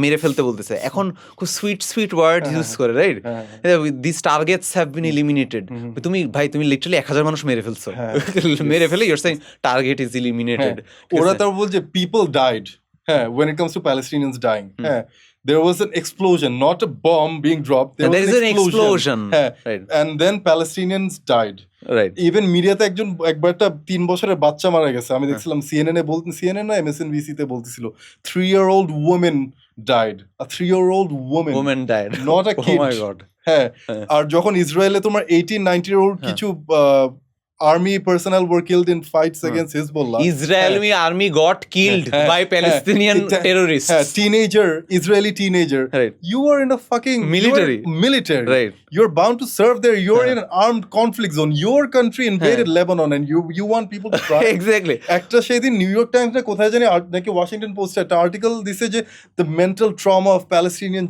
মেরে ফেলতে বলতেছে, এখন খুব সুইট ওয়ার্ড ইউজ করে, right? This targets have been eliminated. তুমি লিটারালি 1000 মানুষ মেরে ফেলছো, মেরে ফেলে your saying target is eliminated. ওরা তার বলছে পিপল ডাইড, হ্যাঁ, when it comes to Palestinians dying, there was an explosion, not a bomb being dropped, there was an explosion. Right. And then Palestinians died, right? Even মিডিয়াতে একবার একটা 3 বছরের বাচ্চা মারা গেছে, আমি দেখছিলাম CNN না MSNBC তে বলতেছিল 3-year-old woman died, a 3-year-old woman died, not a kid. Oh my god. হ্যাঁ, আর যখন ইসরায়েলে তোমার 18-19-year-old কিছু army personnel were killed in fights against Hezbollah. Israeli army got killed by Palestinian terrorists. Israeli teenager. Right. You are in a fucking military. Right. You're bound to serve there. You're in an armed conflict zone. Your country invaded Lebanon, and you want people to cry. Exactly. একটা সেদিন new York Times না কোথায় জানি নাকি Washington post একটা article দিছে যে the mental trauma of Palestinian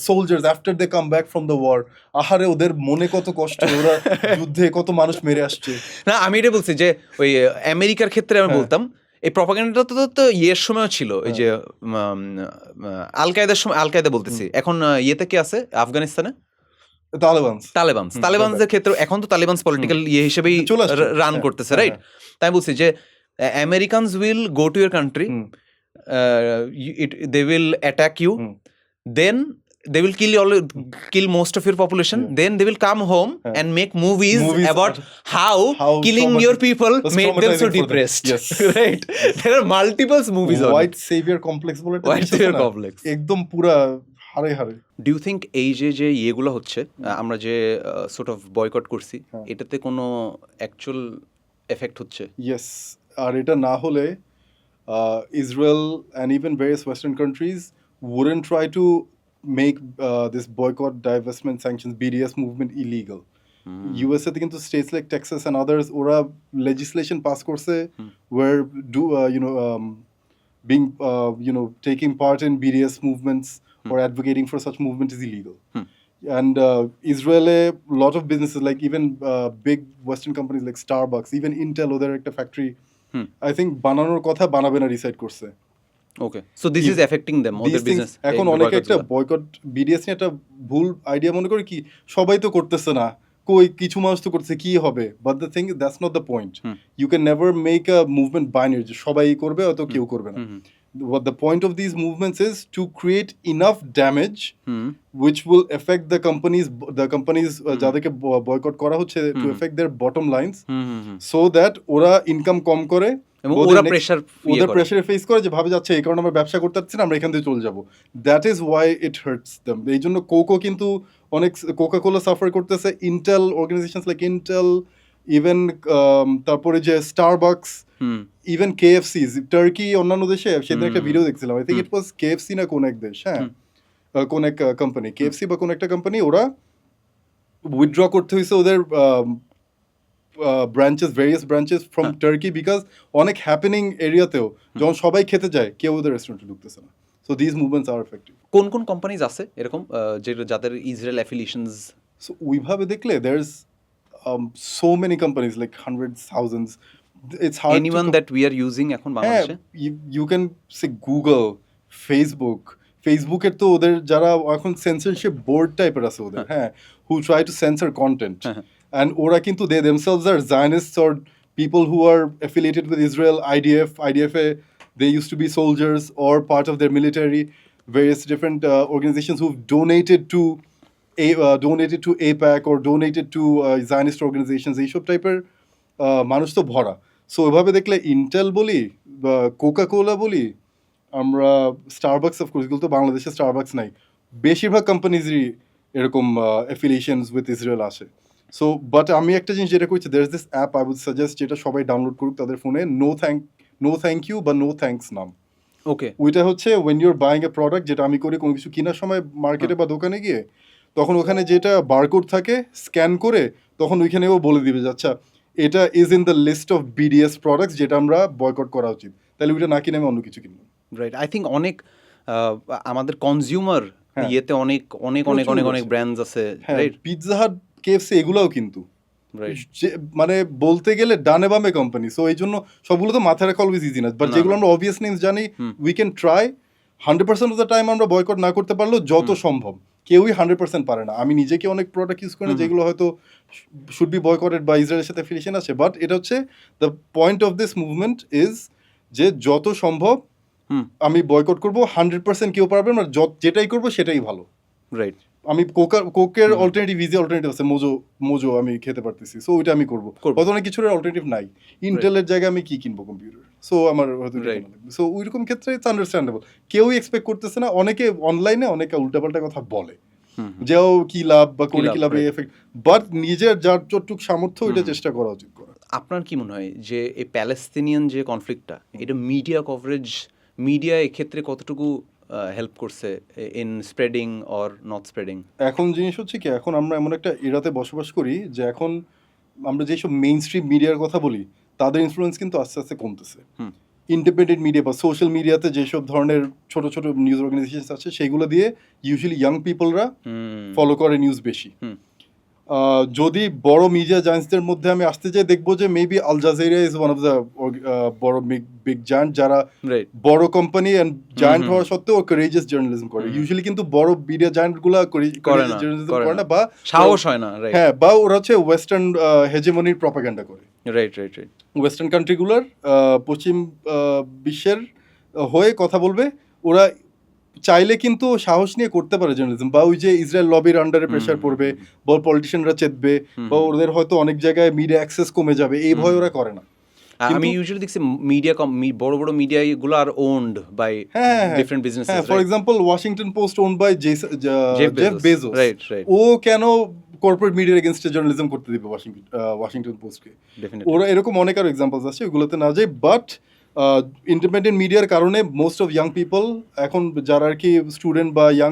soldiers after they come back from the war. আহারে, ওদের মনে কত কষ্ট, ওরা যুদ্ধে কত মানুষ মেরে আসছে। না, আমি এটা বলছি যে ওই আমেরিকার ক্ষেত্রে আমি বলতাম এই প্রপাগান্ডাটা তো ইয়ের সময়ও ছিল, এই যে আল কায়েদার সময়, আল কায়েদা বলতেছি, এখন ইয়েতে কি আছে আফগানিস্তানে, তালেবানদের ক্ষেত্রে এখন তো তালেবানস পলিটিক্যাল ইয়ে হিসেবেই রান করতেছে, রাইট? তাই বলছি যে Americans will go to your country, they will attack you, then they will kill most of your population, then they will come home and make movies about how killing your people made them so depressed. Yes. Right? There are multiple movies on white savior complex বলে এটা, white savior complex একদম পুরা হারে। Do you think এই যে ইয়েগুলো হচ্ছে, আমরা যে sort of boycott করছি, এটাতে কোনো actual effect হচ্ছে? Yes, আর এটা না হলে Israel and even various western countries wouldn't try to make this boycott, divestment, sanctions, BDS movement illegal. USA তে কিন্তু states like Texas and others ওরা legislation pass করছে where being taking part in BDS movements or advocating for such movement is illegal. And Israel, a lot of businesses like even big western companies like Starbucks, even Intel, ওদের একটা factory I think বানানোর কথা বানাবে না decide করছে। Okay, so this is affecting them, their business. এখন অনেকে একটা বয়কট বিডিএস নিয়ে একটা ভুল আইডিয়া মনে করে, কি সবাই তো করতেছে না, কই কিছু মানুষ তো করছে, কি হবে? But the thing that's not the point. You can never make a movement binary যে সবাই করবে অত কেউ করবে না। What the point of these movements is to create enough damage which will affect the companies যাদেরকে বয়কট করা হচ্ছে, to affect their bottom lines, so that ওরা ইনকাম কম করে, ওদের প্রেসারে ফেস করে, যে ভাবে যাচ্ছে এই কারণে আমরা ব্যবসা করতে পারছি না, আমরা এখান থেকে চলে যাবো। That is why it hurts them. এই জন্য কোকো কিন্তু অনেক, কোকা কোলা সাফার করতেছে, Intel organisations like Intel, even তারপরে যে স্টারবাকস, ইভেন KFC, টার্কি, অন্যান্য দেশে সেদিন একটা ভিডিও দেখছিলাম, I think it was KFC না কোন এক দেশ, হ্যাঁ, কোন এক কোম্পানি, KFC বা কোন একটা কোম্পানি, ওরা উইথড্র করতে হয়েছে ওদের various branches from Turkey, because অনেক হ্যাপেনিং এরিয়াতেও যখন সবাই খেতে যায় কেউ ওদের রেস্টুরেন্টে ঢুকতেছে না। So these movements are effective. কোন কোম্পানিজ আছে এরকম যাদের ইসরায়েল অ্যাফিলিয়েশনস? So ওইভাবে দেখলে there's so many companies, like hundreds, thousands. It's hard. Anyone that we are using এখন বাংলাদেশে? You can say Google, ফেসবুকের তো ওদের যারা এখন সেন্সরশিপ বোর্ড টাইপের আছে ওদের, হ্যাঁ, who try to censor content. and ওরা কিন্তু they themselves are Zionists or people who are affiliated with Israel, IDF they used to be soldiers or part of their military, various different organizations who've donated to APAC or donated to Zionist organizations, এইসব টাইপের মানুষ তো ভরা। So ওইভাবে দেখলে Intel বলি বা Coca কোলা বলি, আমরা স্টারবাকস অফকোর্স, এগুলো তো বাংলাদেশে স্টারবাকস নাই, বেশিরভাগ কোম্পানিজই এরকম অ্যাফিলিয়েশনস উইথ ইসরায়েল আসে। সো বাট আমি একটা জিনিস যেটা করছি, there is this app I would suggest, যেটা সবাই ডাউনলোড করুক তাদের ফোনে, নো থ্যাংক ইউ বা নো থ্যাঙ্কস নাম। ওকে, ওইটা হচ্ছে when you're buying a product, যেটা আমি করি কোনো কিছু কেনার সময় মার্কেটে বা দোকানে গিয়ে, তখন ওখানে যেটা বারকোড থাকে স্ক্যান করে তখন ওইখানেও বলে দিবে যে আচ্ছা এটা is in the list of BDS products যেটা আমরা বয়কট করা উচিত, তাহলে ওইটা না কিনে আমি অন্য কিছু কিনবো। রাইট, আই থিঙ্ক অনেক আমাদের কনজিউমার ইয়েতে অনেক অনেক অনেক অনেক অনেক ব্র্যান্ডস আছে, রাইট? পিৎজা হাট, কেএফসি এগুলাও কিন্তু মানে বলতে গেলে ডানে বামে কোম্পানি। সো এই জন্য সবগুলো তো মাথায় রাখা অলওয়েজ ইজি না, বাট যেগুলো আমরা অবভিয়াস নেমস জানি we can try. 100% of the time আমরা বয়কট না করতে পারলেও যত সম্ভব, কেউই 100% পারে না। আমি নিজেকে অনেক প্রোডাক্ট ইউজ করি না যেগুলো হয়তো শুড বি বয়কটেড বা ইসরায়েলের সাথে অ্যাফিলিয়েশন আছে, বাট এটা হচ্ছে the point of this movement is যে যত সম্ভব আমি বয়কট করবো। 100% কেউ পারবে না, যেটাই করবো সেটাই ভালো, রাইট? আমি কোকের অল্টারনেটিভ, ইজি অল্টারনেটিভ আছে, মোজো আমি খেতে পারতেছি, সো ওইটা আমি করবো। হয়তো অনেক কিছুর অল্টারনেটিভ নাই, ইন্টেলের জায়গায় আমি কি কিনবো কম্পিউটার, সো আমার হয়তো সো ওইরকম ক্ষেত্রে ইটস আন্ডারস্ট্যান্ডেবল। কেউই এক্সপেক্ট করতেছে না, অনেকে অনলাইনে অনেকে উল্টাপাল্টা কথা বলে যে ও কি লাভ বা করে কি লাভ এফেক্ট, বাট নিজের যার যতটুকু সামর্থ্য ওইটা চেষ্টা করা উচিত করা। আপনার কি মনে হয় যে এই প্যালেস্তিনিয়ান যে কনফ্লিক্টটা, এটা মিডিয়া কভারেজ, মিডিয়া এক্ষেত্রে কতটুকু হেল্প করছে in spreading or not spreading? এখন জিনিস হচ্ছে কি, এখন আমরা এমন একটা এরাতে বসবাস করি যে এখন আমরা যেসব মেইন স্ট্রিম মিডিয়ার কথা বলি তাদের ইনফ্লুয়েন্স কিন্তু আস্তে আস্তে কমতেছে। ইন্ডিপেন্ডেন্ট মিডিয়া বা সোশ্যাল মিডিয়াতে যেসব ধরনের ছোট ছোট নিউজ অর্গানাইজেশন আছে সেগুলো দিয়ে ইউজুয়ালি ইয়াং পিপলরা ফলো করে নিউজ বেশি। যদি বড় মিডিয়া জায়ান্টসদের মধ্যে আমি আসতে চাই, দেখবো যে maybe Al Jazeera is one of the বড় বিগ জায়ান্ট, যারা বড় কোম্পানি এন্ড জায়ান্ট হওয়া সত্ত্বেও কোরেজিয়াস জার্নালিজম করে। ইউজুয়ালি কিন্তু বড় মিডিয়া জায়ান্ট গুলা কোরেজিয়াস জার্নালিজম করে না, বা সাহস হয় না, হ্যাঁ, বা ওরা হচ্ছে ওয়েস্টার্ন হেজেমনির প্রপাগান্ডা করে। Right right right. ওয়েস্টার্ন কান্ট্রিগুলোর পশ্চিম বিশ্বের হয়ে কথা বলবে। ওরা চাইলে কিন্তু সাহস নিয়ে করতে পারে জার্নালিজম, বা ওই যে ইসরায়েল লবির আন্ডারে প্রেশার পড়বে বা পলিটিশিয়ানরা চেতবে বা ওদের হয়তো অনেক জায়গায় মিডিয়া অ্যাক্সেস কমে যাবে, এই ভয় ওরা করে না। আমি ইউজুয়ালি দেখছি মিডিয়া বড় বড় মিডিয়া গুলো are owned by different businesses. For example Washington Post owned by Jeff Bezos. Right right. ও কেন কর্পোরেট মিডিয়ার এগেইনস্টে জার্নালিজম করতে দিবে ওয়াশিংটন পোস্টকে? ওরা এরকম অনেক আরো এক্সাম্পলস আছে, ওগুলোতে না যাই। বাট ইন্ডিপেন্ডেন্ট মিডিয়ার কারণে মোস্ট অফ ইয়াং পিপল এখন, যারা আর কি স্টুডেন্ট বা ইয়াং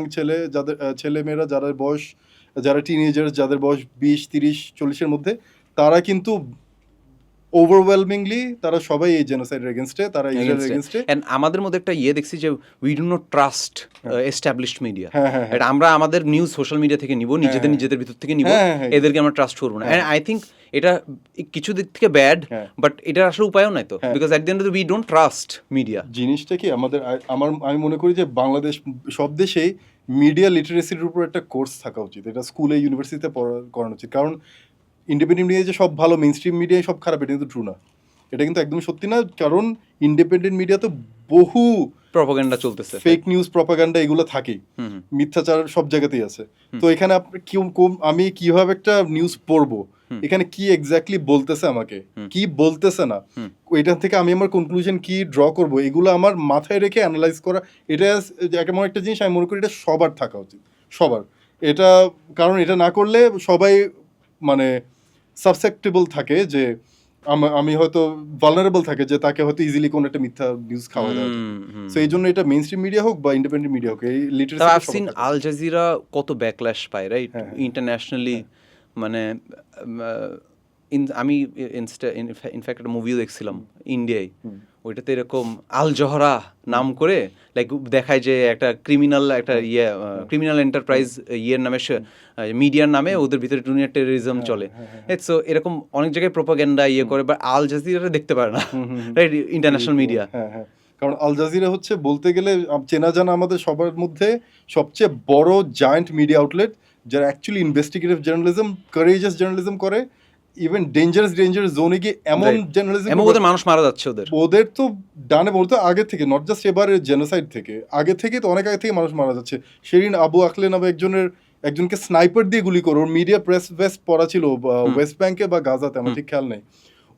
যাদের ছেলেমেয়েরা যাদের বয়স, যারা টিনেজার্স, যাদের বয়স 20, 30, 40-এর মধ্যে, তারা কিন্তু ওভারওয়েলমিংলি তারা সবাই এই জেনোসাইডের এগেইনস্টে, তারা ইসরায়েলের এগেইনস্টে। এন্ড আমাদের মধ্যে একটা দেখছি যে we do not trust established media. এটা আমরা আমাদের নিউজ সোশ্যাল মিডিয়া থেকে নিব, নিজেদের ভিতর থেকে নিব, এদেরকে আমরা ট্রাস্ট করব না। এন্ড আই থিঙ্ক এটা কিছু দিক থেকে ব্যাড, বাট এটা আসলে উপায়ও নাই তো, because at the end of the we don't trust media. জিনিসটা কি আমি মনে করি যে বাংলাদেশ সব দেশেই মিডিয়া লিটারেসির উপর একটা কোর্স থাকা উচিত, এটা স্কুলে ইউনিভার্সিটিতে করানো উচিত। কারণ ইন্ডিপেন্ডেন্ট মিডিয়া যে সব ভালো, মেইন স্ট্রিম মিডিয়া সব খারাপ, এটা কিন্তু ট্রু না, এটা কিন্তু একদম সত্যি না। কারণ ইন্ডিপেন্ডেন্ট মিডিয়া তো বহু প্রপাগান্ডা চলতেছে, ফেক নিউজ প্রপাগান্ডা এগুলো থাকেই, মিথ্যাচার সব জায়গাতেই আছে। তো এখানে আমি কিভাবে একটা নিউজ পড়বো, এখানে কি এক্স্যাক্টলি বলতেছে আমাকে, কি বলতেছে না, এটা থেকে আমি আমার কনক্লুশন কি ড্র করব, এগুলো আমার মাথায় রেখে অ্যানালাইজ করা, এটা এমন একটা জিনিস আমি মনে করি এটা সবার থাকা উচিত, সবার। এটা কারণ এটা না করলে সবাই মানে সাবসেপ্টেবল থাকে, যে আমি হয়তো ভালনারেবল থাকে, যে তাকে হয়তো ইজিলি কোনো একটা মিথ্যা নিউজ খাওয়া যায়। সো এই জন্য এটা মেইন স্ট্রিম মিডিয়া হোক বা ইন্ডিপেন্ডেন্ট মিডিয়া হোক, এই literacy. I've seen Al Jazeera কত ব্যাকল্যাশ পায়, রাইট, ইন্টারন্যাশনালি। মানে আমি ইনফ্যাক্ট একটা মুভিও দেখছিলাম ইন্ডিয়ায়, ওইটাতে এরকম আল জহরা নাম করে লাইক দেখায় যে একটা ক্রিমিনাল এন্টারপ্রাইজ ইয়ের নামে, মিডিয়ার নামে ওদের ভিতরে দুনিয়ার টেররিজম চলে। সো এরকম অনেক জায়গায় প্রোপাগান্ডা করে, বাট আল জাজিরা দেখতে পারে না, রাইট, ইন্টারন্যাশনাল মিডিয়া। কারণ আল জাজিরা হচ্ছে বলতে গেলে চেনা জানা আমাদের সবার মধ্যে সবচেয়ে বড় জায়ান্ট মিডিয়া আউটলেট, যারা actually investigative journalism, courageous journalism করে, ইভেন ডেঞ্জারাস জোনে গিয়ে এমন জার্নালিজম, ওদের মানুষ মারা যাচ্ছে, ওদের তো ডানে বলতো আগে থেকে, নট জাস্ট এবারে জেনোসাইড থেকে, আগে থেকে তো অনেক আগে থেকে মানুষ মারা যাচ্ছে। সেদিন আবু আকলে নামে একজনকে স্নাইপার দিয়ে গুলি করে, ওর মিডিয়া প্রেস ভেস্ট পরা ছিল ওয়েস্ট ব্যাংকে বা গাজাতে, আমার ঠিক খেয়াল নেই,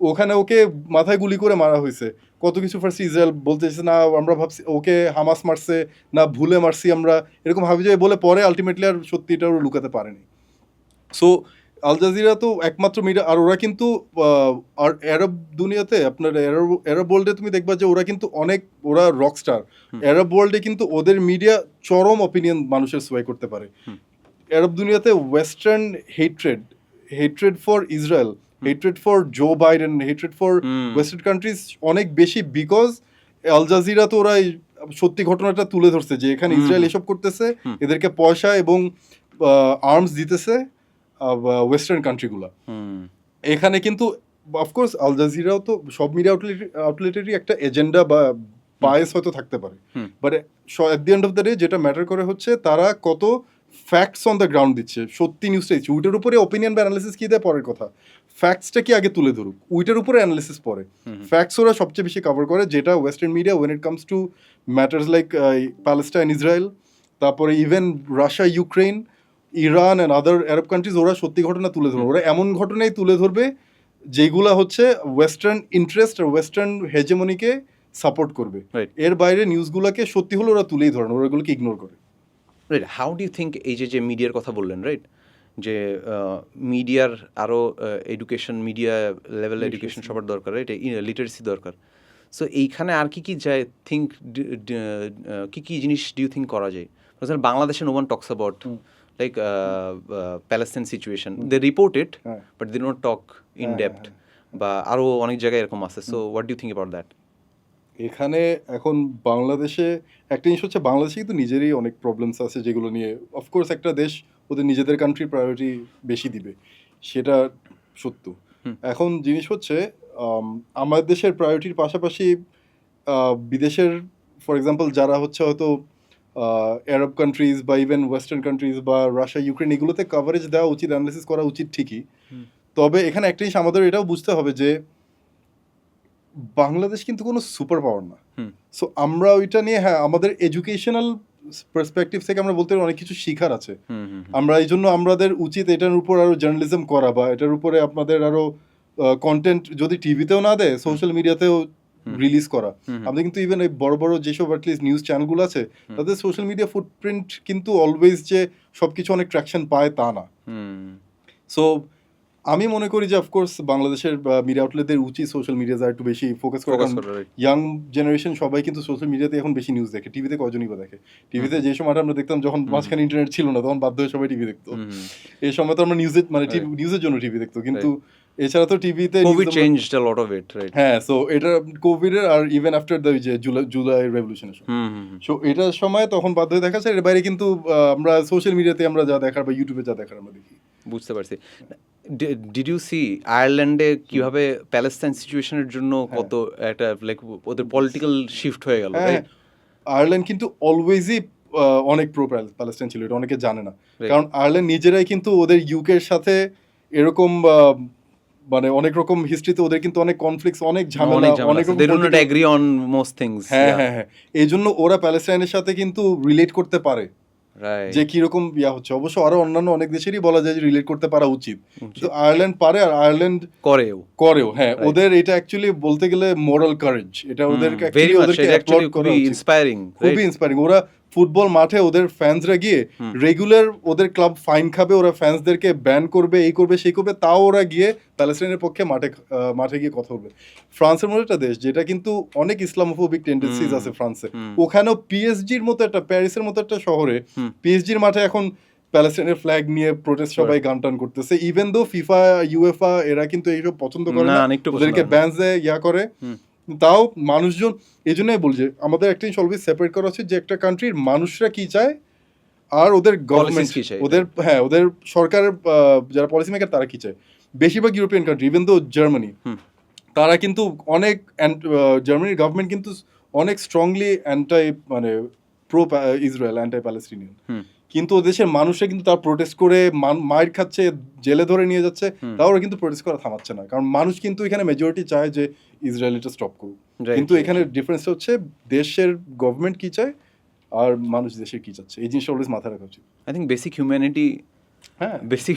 ওখানে ওকে মাথায় গুলি করে মারা হয়েছে। কত কিছু ফার্স্ট ইসরায়েল বলতেছে না আমরা ভাবছি ওকে হামাস মারছে, না ভুলে মারছি আমরা, এরকম ভাবি যায় বলে পরে আলটিমেটলি আর সত্যি এটা ওরা লুকাতে পারেনি। সো আল জাজিরা তো একমাত্র মিডিয়া, আর ওরা কিন্তু আর আরব দুনিয়াতে আপনার আরব ওয়ার্ল্ডে তুমি দেখবা যে ওরা কিন্তু ওরা রকস্টার। আরব ওয়ার্ল্ডে কিন্তু ওদের মিডিয়া চরম অপিনিয়ন মানুষের সোয়াই করতে পারে। আরব দুনিয়াতে western hatred for Israel, hatred for Joe Biden, hatred for western countries অনেক বেশি, বিকজ আল জাজিরা তো ওরা সত্যি ঘটনাটা তুলে ধরছে যে এখানে ইসরায়েল এসব করতেছে, এদেরকে পয়সা এবং আর্মস দিতেছে ওয়েস্টার্ন কান্ট্রিগুলো। এখানে কিন্তু অফকোর্স আল জাজিরাও তো সব মিডিয়া আউটলেটেরই একটা এজেন্ডা বা বায়াস হয়তো থাকতে পারে, but at the end of the day যেটা ম্যাটার করে হচ্ছে তারা কত ফ্যাক্টস অন দ্য গ্রাউন্ড দিচ্ছে, সত্যি নিউজটা দিচ্ছে। ওইটার উপরে ওপিনিয়ন বা অ্যানালিসিস কি দেয় পরের কথা, ফ্যাক্টসটা কি আগে তুলে ধরুক, ওইটার উপরে অ্যানালিসিস পরে। ফ্যাক্টস ওরা সবচেয়ে বেশি কভার করে, যেটা western media when it comes to matters like Palestine Israel, তারপরে even Russia Ukraine, Iran and other Arab countries, ওরা সত্যি ঘটনা তুলে ধরবে। ওরা এমন ঘটনাই তুলে ধরবে যেগুলা হচ্ছে ওয়েস্টার্ন ইন্টারেস্ট আর ওয়েস্টার্ন হেজেমনিকে সাপোর্ট করবে। এর বাইরে নিউজগুলোকে সত্যি হলে ওরা তুলেই ধরেন, ওরা এগুলোকে ইগনোর করে। Right, how do you think এই যে মিডিয়ার কথা বললেন, রাইট, যে মিডিয়ার আরও এডুকেশন, মিডিয়া লেভেল এডুকেশন সবার দরকার, রাইট, লিটারেসি দরকার। সো এইখানে আর কি যায় থিঙ্ক, কি জিনিস ডিউ থিঙ্ক করা যায়? ফর এক্সাম্পল বাংলাদেশে no one talks about like Palestine situation, they report it but they don't talk in depth, বা আরো অনেক জায়গায় এরকম আছে। So what do you think about that? এখানে এখন বাংলাদেশে একটা জিনিস হচ্ছে, বাংলাদেশে কিন্তু নিজেরই অনেক প্রবলেমস আছে যেগুলো নিয়ে অফকোর্স একটা দেশ ওদের নিজেদের কান্ট্রির প্রায়োরিটি বেশি দিবে, সেটা সত্য। এখন জিনিস হচ্ছে আমার দেশের প্রায়োরিটির পাশাপাশি বিদেশের ফর এক্সাম্পল যারা হচ্ছে হয়তো আরব কান্ট্রিজ বা ইভেন ওয়েস্টার্ন কান্ট্রিজ বা রাশিয়া ইউক্রেন, এগুলোতে কভারেজ দেওয়া উচিত, অ্যানালিসিস করা উচিত ঠিকই। তবে এখানে একটা জিনিস আমাদের এটাও বুঝতে হবে যে বাংলাদেশ কিন্তু কোনো সুপার পাওয়ার না। সো আমরা ওইটা নিয়ে, হ্যাঁ, আমাদের এডুকেশনাল পার্সপেক্টিভ থেকে আমরা বলতে অনেক কিছু শিখার আছে। আমরা এই জন্য আমাদের উচিত এটার উপর আরো জার্নালিজম করা, বা এটার উপরে আপনাদের আরো কন্টেন্ট যদি টিভিতেও না দেয় সোশ্যাল মিডিয়াতেও রিলিজ করা। আমাদের কিন্তু ইভেন এই বড় বড় যেসব অ্যাটলিস্ট নিউজ চ্যানেলগুলো আছে তাদের সোশ্যাল মিডিয়া ফুটপ্রিন্ট কিন্তু অলওয়েজ যে সবকিছু অনেক ট্র্যাকশন পায় তা না। সো আমি মনে করি যে অফকোর্স বাংলাদেশের মিডিয়া আউটলেটদের উচিত সোশ্যাল মিডিয়াতে একটু বেশি ফোকাস করা। ইয়াং জেনারেশন সবাই কিন্তু সোশ্যাল মিডিয়াতে এখন বেশি নিউজ দেখে, টিভিতে কজনই বা দেখে। টিভিতে যে সময় আমরা দেখতাম যখন মাঝখানে ইন্টারনেট ছিল না, তখন বাধ্য হয়ে সবাই টিভি দেখতো। এই সময় তো আমরা নিউজের জন্য টিভি দেখতো, কিন্তু এছাড়া তো টিভিতে Covid changed a lot of it, right? হ্যাঁ, সো এটা কোভিডের আর ইভেন আফটার দ্য যে জুলাই রেভলিউশনের সময়, সো এটার সময় তখন বাধ্য হয়ে দেখা যায়। এর বাইরে কিন্তু আমরা সোশ্যাল মিডিয়াতে আমরা যা দেখার বা ইউটিউবে যা দেখার আমরা দেখি। বুঝতে পারছি। ডিড ইউ সি আয়ারল্যান্ডে কিভাবে প্যালেস্টাইন সিচুয়েশনের জন্য কত একটা লাইক ওদের পলিটিক্যাল শিফট হয়ে গেল, রাইট? আয়ারল্যান্ড কিন্তু অলওয়েজই অনেক প্রো প্যালেস্টাইন ছিল, এটা অনেকে জানে না। কারণ আয়ারল্যান্ড নিজেরাই কিন্তু ওদের ইউকের সাথে এরকম মানে অনেক রকম হিস্ট্রিতে ওদের কিন্তু অনেক কনফ্লিক্টস, অনেক ঝামেলা, অনেক রকম, they don't agree on most things. হ্যাঁ, এই জন্য ওরা প্যালেস্টাইনের সাথে কিন্তু রিলেট করতে পারে যে কিরকম হচ্ছে। অবশ্য আরো অন্যান্য অনেক দেশেরই বলা যায় যে রিলেট করতে পারা উচিত, তো আয়ারল্যান্ড পারে, আর আয়ারল্যান্ড করেও। হ্যাঁ, ওদের এটা অ্যাকচুয়ালি বলতে গেলে মোরাল কারেজ, এটা ওদেরকে খুবই ইন্সপায়ারিং। ওরা ফুটবল মাঠে ওদের ফ্যান্সরা গিয়ে রেগুলার ওদের ক্লাব ফাইন খাবে, ওরা ফ্যান্সদেরকে ব্যান করবে, এই করবে সেই করবে, তাও ওরা গিয়ে প্যালেস্টাইনের পক্ষে মাঠে গিয়ে কথা বলবে। ফ্রান্সের মতো একটা দেশ যেটা কিন্তু অনেক ইসলামোফোবিক টেন্ডেন্সিজ আছে ফ্রান্সে, ওখানেও পিএসজির মতো একটা, প্যারিসের মতো একটা শহরে পিএসজির মাঠে এখন প্যালেস্টাইনের ফ্ল্যাগ নিয়ে প্রোটেস্ট সবাই গান টান করতেছে। ইভেন দো ফিফা ইউএফা এরা কিন্তু এইসব পছন্দ করে না, ওদেরকে ব্যান দেয় করে, তাও মানুষজন এই জন্যই বলছে আমাদের একটা জিনিস অলওয়েজ সেপারেট করা উচিত যে একটা কান্ট্রির মানুষরা কি চায় আর ওদের গভর্নমেন্ট, ওদের সরকারের যারা পলিসি মেকার তারা কি চায়। বেশিরভাগ European country, even though Germany, তারা কিন্তু অনেক, জার্মানির গভর্নমেন্ট কিন্তু অনেক স্ট্রংলি অ্যান্টাই, মানে প্রো ইসরায়েল, অ্যান্টাই প্যালেস্টিনিয়ান। কিন্তু ও দেশের মানুষরা কিন্তু তার প্রোটেস্ট করে মাইর খাচ্ছে, জেলে ধরে নিয়ে যাচ্ছে, তাও ওরা কিন্তু প্রোটেস্ট করা থামাচ্ছে না, কারণ মানুষ কিন্তু এখানে মেজরিটি চায় যে ইসরায়েলটা স্টপ করুক। কিন্তু এখানে ডিফারেন্সটা হচ্ছে দেশের গভর্নমেন্ট কি চায় আর মানুষ দেশের কি চাচ্ছে, এই জিনিসটা অলওয়েজ মাথায় রাখা উচিত। আই থিঙ্ক বেসিক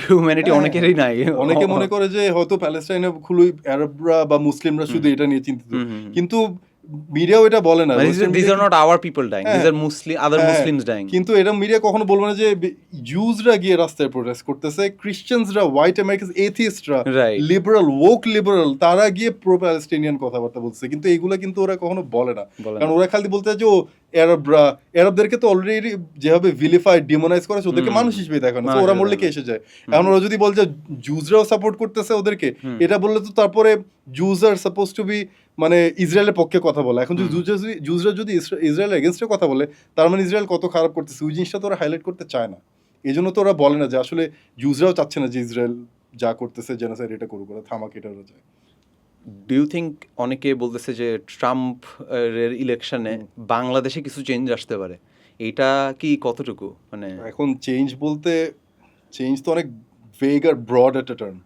হিউম্যানিটি অনেকেরই নাই। অনেকে মনে করে যে হয়তো প্যালেস্টাইনে খুবই আরবরা বা মুসলিমরা শুধু এটা নিয়ে চিন্তিত, কিন্তু মিডিয়াও এটা বলে না, these are not our people dying, these are other Muslims dying. কিন্তু এটা মিডিয়া কখনো বলবে না যে জুজরা গিয়ে রাস্তায় প্রোটেস্ট করতেছে, ক্রিশ্চিয়ানসরা, হোয়াইট আমেরিকানস, এথিস্টরা, লিবারাল, woke লিবারাল, তারা গিয়ে প্রো প্যালেস্টিনিয়ান কথাবার্তা বলছে, কিন্তু এগুলা কিন্তু ওরা কখনো বলে না, কারণ ওরা খালি বলতে যে ও আরবদেরকে তো অলরেডি যেভাবে ভিলিফাইড, ডিমোনাইজ করেছে, ওদেরকে মানুষ হিসেবে দেখানো, তো ওরা মরলে কে এসে যায়। এখন ওরা যদি বলে যে জুজরাও সাপোর্ট করতেছে ওদেরকে, এটা বললে তো তারপরে জুজ আর সাপোজ টু বি মানে ইসরায়েলের পক্ষে কথা বলে, এখন যদি জুজরা যদি ইসরায়েলের এগেনস্টে কথা বলে, তার মানে ইসরায়েল কত খারাপ করতেছে, ওই জিনিসটা তো ওরা হাইলাইট করতে চায় না। এই জন্য তো ওরা বলে না যে আসলে জুজরাও চাচ্ছে না যে ইসরায়েল যা করতেছে জেনোসাইড এটা করুক, ওরা থামাক, এটা ওরা চায়। ডু ইউ থিঙ্ক অনেকে বলতেছে যে ট্রাম্প এর ইলেকশনে বাংলাদেশে কিছু চেঞ্জ আসতে পারে, এটা কি কতটুকু? মানে এখন চেঞ্জ বলতে, চেঞ্জ তো অনেক ভেগ আর ব্রড একটা টার্ম,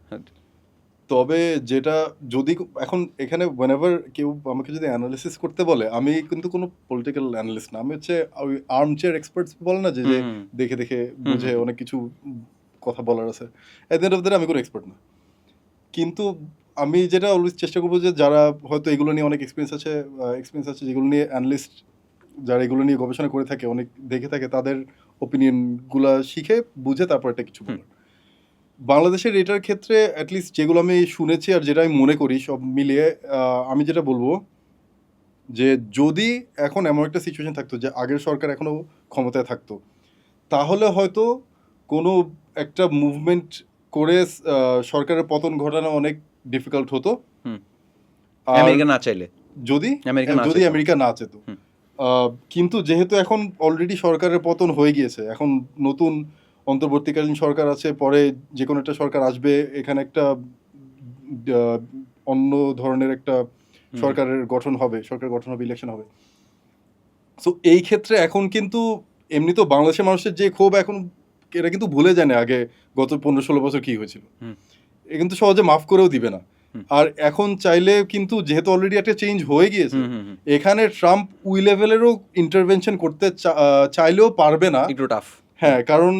তবে যেটা যদি এখন এখানে whenever কেউ আমাকে যদি অ্যানালিসিস করতে বলে, আমি কিন্তু কোনো পলিটিক্যাল অ্যানালিস্ট না, আমি হচ্ছে ওই আর্ম চেয়ার এক্সপার্টস বলে না যে দেখে দেখে বুঝে অনেক কিছু কথা বলার আছে, at the end of the day আমি কোনো এক্সপার্ট না। কিন্তু আমি যেটা অলওয়েজ চেষ্টা করবো যে যারা হয়তো এগুলো নিয়ে অনেক এক্সপিরিয়েন্স আছে, যেগুলো নিয়ে অ্যানালিস্ট যারা এগুলো নিয়ে গবেষণা করে থাকে, অনেক দেখে থাকে, তাদের ওপিনিয়নগুলো শিখে বুঝে তারপর একটা কিছু বলার। বাংলাদেশের এটার ক্ষেত্রে অ্যাটলিস্ট যেগুলো আমি শুনেছি আর যেটা আমি মনে করি সব মিলিয়ে আমি যেটা বলবো যে যদি এখন এমন একটা সিচুয়েশন থাকতো যে আগের সরকার এখনো ক্ষমতায় থাকতো, তাহলে হয়তো কোনো একটা মুভমেন্ট করে সরকারের পতন ঘটানো অনেক ডিফিকাল্ট হতো, আমেরিকা না চাইলে, যদি আমেরিকা না চেত। কিন্তু যেহেতু এখন অলরেডি সরকারের পতন হয়ে গিয়েছে, এখন নতুন অন্তর্বর্তীকালীন সরকার আছে, পরে যে কোনো একটা সরকার আসবে, এখানে একটা অন্য ধরনের একটা সরকার গঠন হবে, ইলেকশন হবে। সো এই ক্ষেত্রে এখন কিন্তু এমনি তো বাংলাদেশের মানুষের যে ক্ষোভ, এখন এরা কিন্তু ভুলে যায় না আগে গত 15-16 বছর কি হয়েছিল, এ কিন্তু সহজে মাফ করেও দিবে না। আর এখন চাইলে কিন্তু যেহেতু অলরেডি একটা চেঞ্জ হয়ে গিয়েছে, এখানে ট্রাম্প ওই লেভেলেরও ইন্টারভেনশন করতে চাইলেও পারবে না, একটু টাফ। হ্যাঁ, কারণ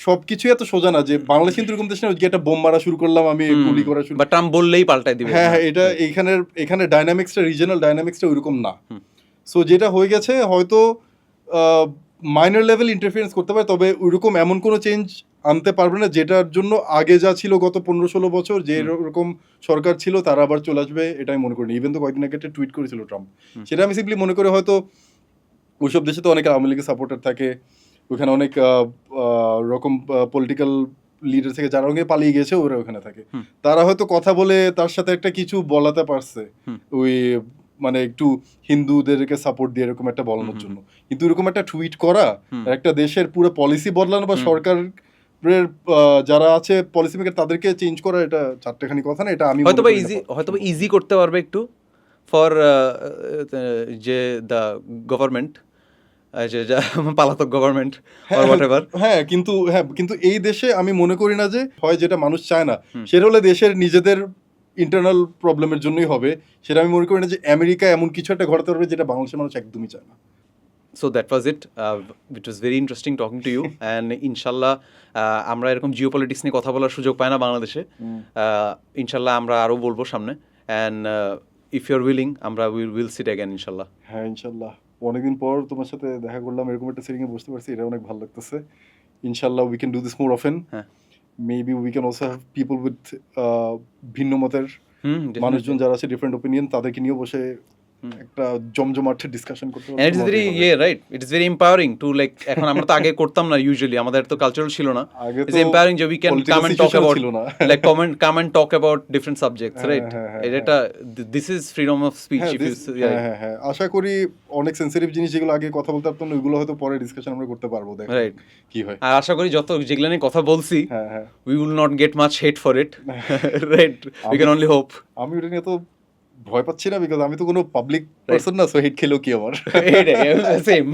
সবকিছু এত সোজা না যে বাংলাদেশ কিন্তু এরকম দেশ না একটা বোম মারা শুরু করলাম, আমি গুলি করা শুরু, বা ট্রাম্প বললেই পাল্টাই দিবে। হ্যাঁ, এটা এখানে ডাইনামিক্সটা, রিজিওনাল ডাইনামিক্সটা ওইরকম না। সো যেটা হয়ে গেছে হয়তো মাইনর লেভেল ইন্টারফারেন্স করতে পারে, তবে ওইরকম এমন কোনো চেঞ্জ আনতে পারবে না যেটার জন্য আগে যা ছিল গত 15-16 বছর যে এরকম সরকার ছিল তারা আবার চলে আসবে, এটা আমি মনে করি না। ইভেন তো কয়েকদিন আগে একটা টুইট করেছিল ট্রাম্প, সেটা আমি সিম্পলি মনে করি হয়তো ওইসব দেশে তো অনেক আওয়ামী লীগের সাপোর্টার থাকে, ওইখানে অনেক রকম পলিটিক্যাল লিডার থেকে যারা ওখানে পালিয়ে গেছে ওরা ওখানে থাকে, তারা হয়তো কথা বলে তার সাথে একটা কিছু বলাতে পারছে, ওই মানে একটু হিন্দুদেরকে সাপোর্ট দিয়ে এরকম একটা বলানোর জন্য। কিন্তু এরকম একটা টুইট করা, একটা দেশের পুরো পলিসি বদলানো বা সরকারের যারা আছে পলিসি মেকার তাদেরকে চেঞ্জ করা, এটা চারটেখানি কথা না। এটা আমি হয়তো ইজি করতে পারবে একটু ফর যে দ্য গভর্নমেন্ট, যে পালাতক গভর্নমেন্ট, হ্যাঁ, কিন্তু এই দেশে আমি মনে করি না যে হয় যেটা মানুষ চায় না সেটা হলে দেশের নিজেদের ইন্টারনাল প্রবলেমের জন্যই হবে, সেটা আমি মনে করি না যে আমেরিকা এমন কিছু একটা ঘটাতে পারবে যেটা বাংলাদেশের মানুষ একদমই চায় না। So that was it. It was very interesting talking to you. And inshallah আমরা এরকম জিওপলিটিক্স নিয়ে কথা বলার সুযোগ পাই না বাংলাদেশে, ইনশাল্লাহ আমরা আরও বলবো সামনে। And if you are willing আমরা উইল সিট অ্যাগেন ইনশাল্লাহ। হ্যাঁ, ইনশাল্লাহ। অনেকদিন পর তোমার সাথে দেখা করলাম, এরকম একটা সিটিংয়ে বসতে পারছি, এটা অনেক ভালো লাগতেছে। ইনশাল্লাহ we can do this more often. Maybe we can also have people with ভিন্ন মতের মানুষজন যারা আছে, ডিফারেন্ট ওপিনিয়ন, তাদেরকে নিয়েও বসে একটা জমজমাট ডিসকাশন করতে পারবো। It is very right, it is very empowering to like, এখন আমরা তো আগে করতাম না, ইউজুয়ালি আমাদের তো কালচারাল ছিল না। ইটস এম্পাওয়ারিং যে we can come and talk about like come and talk about different subjects, right? এটা this is freedom of speech. হ্যাঁ, আশা করি অনেক সেনসিটিভ জিনিস যেগুলো আগে কথা বলতে পারতাম না, ওইগুলো হয়তো পরে ডিসকাশন আমরা করতে পারবো, দেখো কি হয়। আর আশা করি যত যেগুলো নিয়ে কথা বলছি we will not get much hate for it, right? We can only hope. আমি ওটা নিয়ে তো ভয় পাচ্ছি না, বিকজ আমি তো কোনো পাবলিক পারসন না, সো হেট খেলেও কি আমার। সেম